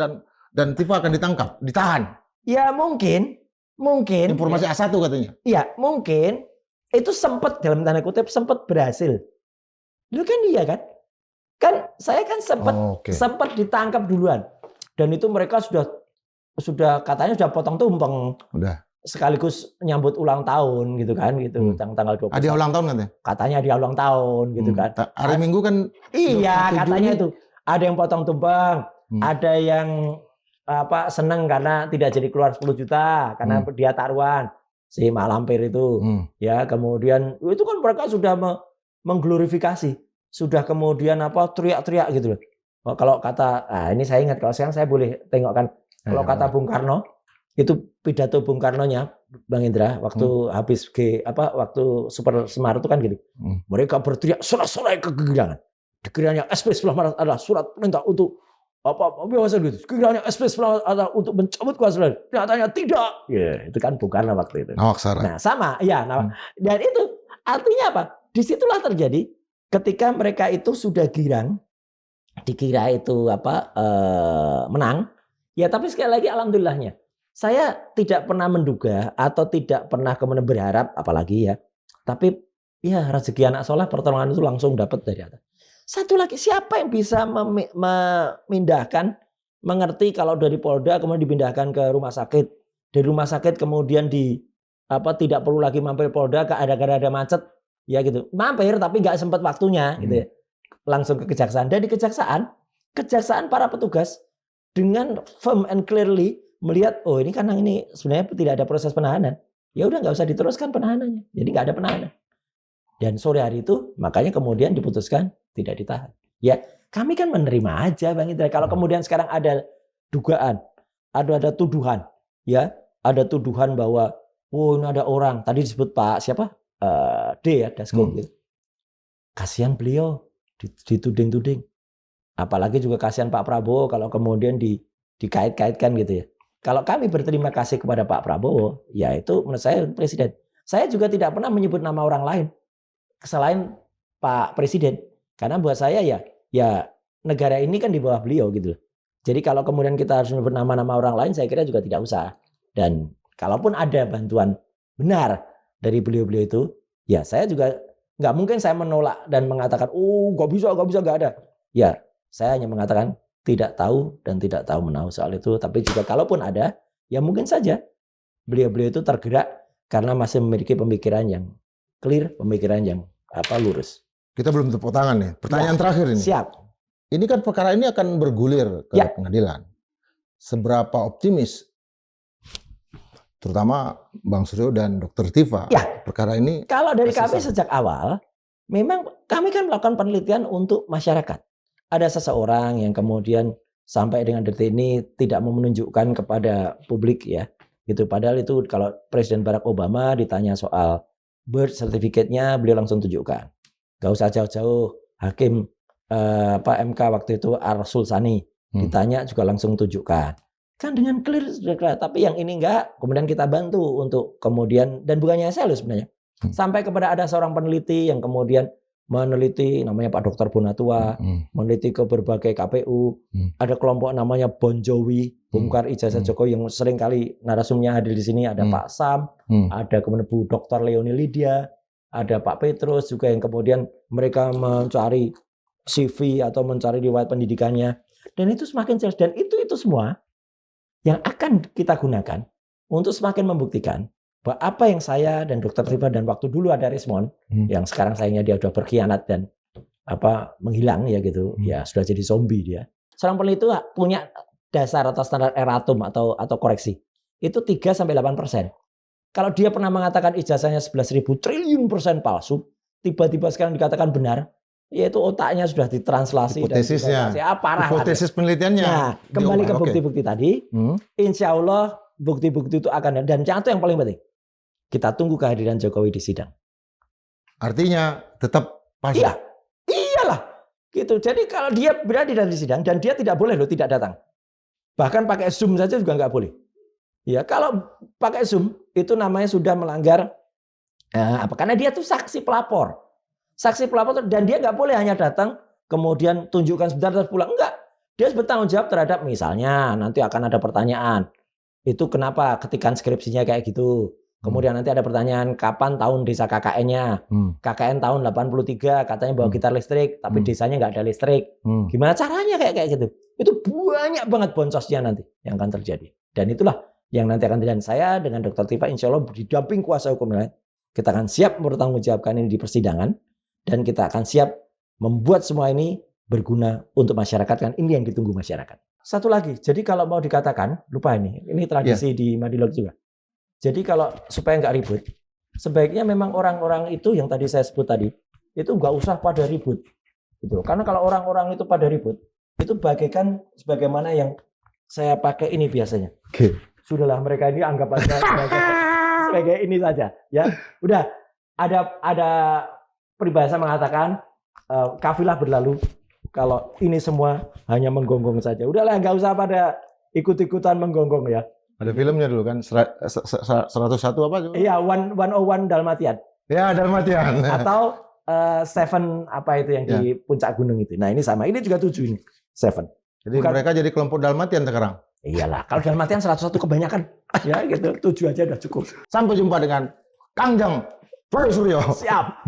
B: dan Tifa akan ditahan.
C: Ya mungkin
B: Informasi A1 katanya.
C: Iya, mungkin itu sempat dalam tanda kutip sempat berhasil. Dulu kan dia kan saya kan sempat ditangkap duluan. Dan itu mereka sudah katanya sudah potong tumpeng.
B: Udah.
C: Sekaligus nyambut ulang tahun gitu kan gitu, tanggal 20.
B: Dia ulang tahun katanya.
C: Katanya dia ulang tahun gitu kan.
B: Hari Minggu kan.
C: Iya, katanya itu. Ada yang potong tumpeng, ada yang seneng karena tidak jadi keluar 10 juta karena dia taruhan si Mak Lampir itu. Ya, kemudian itu kan mereka sudah mengglorifikasi, sudah kemudian teriak-teriak gitu loh. Kalau kata ini saya ingat, kalau sekarang saya boleh tengokkan kalau kata Bung Karno, itu pidato Bung Karnonya Bang Indra waktu habis waktu Super Semar itu kan gini. Mereka berteriak sorak-sorai kegirangan. Sekiranya SP sebelah adalah surat perintah untuk biasa gitu. Sekiranya SP sebelah adalah untuk mencabut kuasa. Nyatanya tidak. Ya, itu kan Bung Karno waktu itu.
B: Nawaksara.
C: Nah, sama, ya. Dan itu artinya apa? Disitulah terjadi ketika mereka itu sudah girang, dikira itu menang. Ya, tapi sekali lagi alhamdulillahnya. Saya tidak pernah menduga atau tidak pernah kemudian berharap, apalagi ya. Tapi ya rezeki anak soleh pertolongan itu langsung dapat dari atas. Satu lagi, siapa yang bisa memindahkan, mengerti kalau dari Polda kemudian dipindahkan ke rumah sakit, dari rumah sakit kemudian tidak perlu lagi mampir Polda, ada macet, ya gitu, mampir tapi nggak sempat waktunya, gitu ya, langsung ke kejaksaan. Dan di kejaksaan para petugas dengan firm and clearly melihat, oh ini karena ini sebenarnya tidak ada proses penahanan, ya udah nggak usah diteruskan penahanannya, jadi nggak ada penahanan. Dan sore hari itu makanya kemudian diputuskan tidak ditahan. Ya kami kan menerima aja Bang Indra. Kalau kemudian sekarang ada dugaan, ada tuduhan, ya ada tuduhan bahwa ini ada orang tadi disebut Pak siapa D ya Dasko gitu. Kasihan beliau dituding-tuding. Apalagi juga kasihan Pak Prabowo kalau kemudian dikait-kaitkan gitu ya. Kalau kami berterima kasih kepada Pak Prabowo, ya itu menurut saya Presiden. Saya juga tidak pernah menyebut nama orang lain selain Pak Presiden. Karena buat saya ya negara ini kan di bawah beliau gitu. Jadi kalau kemudian kita harus menyebut nama-nama orang lain, saya kira juga tidak usah. Dan kalaupun ada bantuan benar dari beliau-beliau itu, ya saya juga nggak mungkin saya menolak dan mengatakan, nggak bisa, nggak ada. Ya saya hanya mengatakan tidak tahu dan tidak tahu menahu soal itu. Tapi juga kalaupun ada, ya mungkin saja beliau-beliau itu tergerak karena masih memiliki pemikiran yang clear, pemikiran yang lurus.
B: Kita belum tepuk tangan nih. Pertanyaan terakhir ini.
C: Siap.
B: Ini kan perkara ini akan bergulir ke pengadilan. Seberapa optimis, terutama Bang Suryo dan Dr. Tifa, perkara ini?
C: Kalau dari kami sejak awal, memang kami kan melakukan penelitian untuk masyarakat. Ada seseorang yang kemudian sampai dengan detik ini tidak mau menunjukkan kepada publik ya. Gitu. Padahal itu kalau Presiden Barack Obama ditanya soal birth certificate-nya, beliau langsung tunjukkan. Gak usah jauh-jauh, hakim MK waktu itu Arsul Sani ditanya juga langsung tunjukkan. Kan dengan clear sudah clear. Tapi yang ini enggak, kemudian kita bantu untuk kemudian, dan bukannya saya loh sebenarnya. Sampai kepada ada seorang peneliti yang kemudian meneliti, namanya Pak Dr. Bonatua, meneliti ke berbagai KPU. Ada kelompok namanya Bon Jovi, Bongkar Ijazah Jokowi yang sering kali narasumnya hadir di sini. Ada Pak Sam, ada kemudian Bu Dr. Leoni Lydia, ada Pak Petrus juga yang kemudian mereka mencari CV atau mencari riwayat pendidikannya. Dan itu semakin jelas. Dan itu semua yang akan kita gunakan untuk semakin membuktikan bahwa apa yang saya dan Dr. Tifa dan waktu dulu ada Rismond, yang sekarang sayangnya dia sudah berkhianat dan menghilang ya gitu, ya sudah jadi zombie dia. Seorang peneliti itu punya dasar atau standar erratum atau koreksi. Itu 3-8%. Kalau dia pernah mengatakan ijazahnya 11.000 triliun % palsu, tiba-tiba sekarang dikatakan benar, yaitu otaknya sudah ditranslasi.
B: Hipotesisnya,
C: parah.
B: Hipotesis penelitiannya.
C: Nah, kembali ke bukti-bukti tadi, insya Allah bukti-bukti itu akan ada. Dan satu yang paling penting, kita tunggu kehadiran Jokowi di sidang.
B: Artinya tetap pas.
C: Iya, iyalah. Gitu. Jadi kalau dia berada di sidang dan dia tidak boleh loh tidak datang. Bahkan pakai Zoom saja juga nggak boleh. Ya, kalau pakai Zoom itu namanya sudah melanggar apa? Karena dia tuh saksi pelapor. Saksi pelapor dan dia nggak boleh hanya datang kemudian tunjukkan sebentar terus pulang. Enggak. Dia harus bertanggung jawab terhadap misalnya nanti akan ada pertanyaan. Itu kenapa ketikan skripsinya kayak gitu. Kemudian nanti ada pertanyaan kapan tahun desa KKN-nya. KKN tahun 83 katanya bawa gitar listrik tapi desanya nggak ada listrik. Gimana caranya kayak gitu. Itu banyak banget boncosnya nanti yang akan terjadi. Dan itulah yang nanti akan terjadi. Saya dengan Dr. Tifa insya Allah didamping kuasa hukum lain. Kita akan siap mempertanggungjawabkan ini di persidangan. Dan kita akan siap membuat semua ini berguna untuk masyarakat. Kan ini yang ditunggu masyarakat. Satu lagi, jadi kalau mau dikatakan, lupa ini tradisi di Madilog juga. Jadi kalau supaya nggak ribut, sebaiknya memang orang-orang itu yang tadi saya sebut tadi, itu nggak usah pada ribut. Gitu. Karena kalau orang-orang itu pada ribut, itu bagaikan sebagaimana yang saya pakai ini biasanya. Sudahlah mereka ini anggap aja sebagai ini saja. Ya, udah ada peribahasa mengatakan kafilah berlalu. Kalau ini semua hanya menggonggong saja. Udahlah nggak usah pada ikut-ikutan menggonggong ya.
B: Ada filmnya dulu kan 101 apa juga?
C: Iya, 101 Dalmatian.
B: Ya, Dalmatian.
C: Atau Seven apa itu yang di puncak gunung itu. Nah, ini sama. Ini juga 7 ini. Seven.
B: Jadi mereka jadi kelompok Dalmatian sekarang.
C: Iyalah, kalau Dalmatian 101 kebanyakan. Ya gitu, 7 aja udah cukup.
B: Sampai jumpa dengan Kang Jang Proy Suryo.
C: Siap.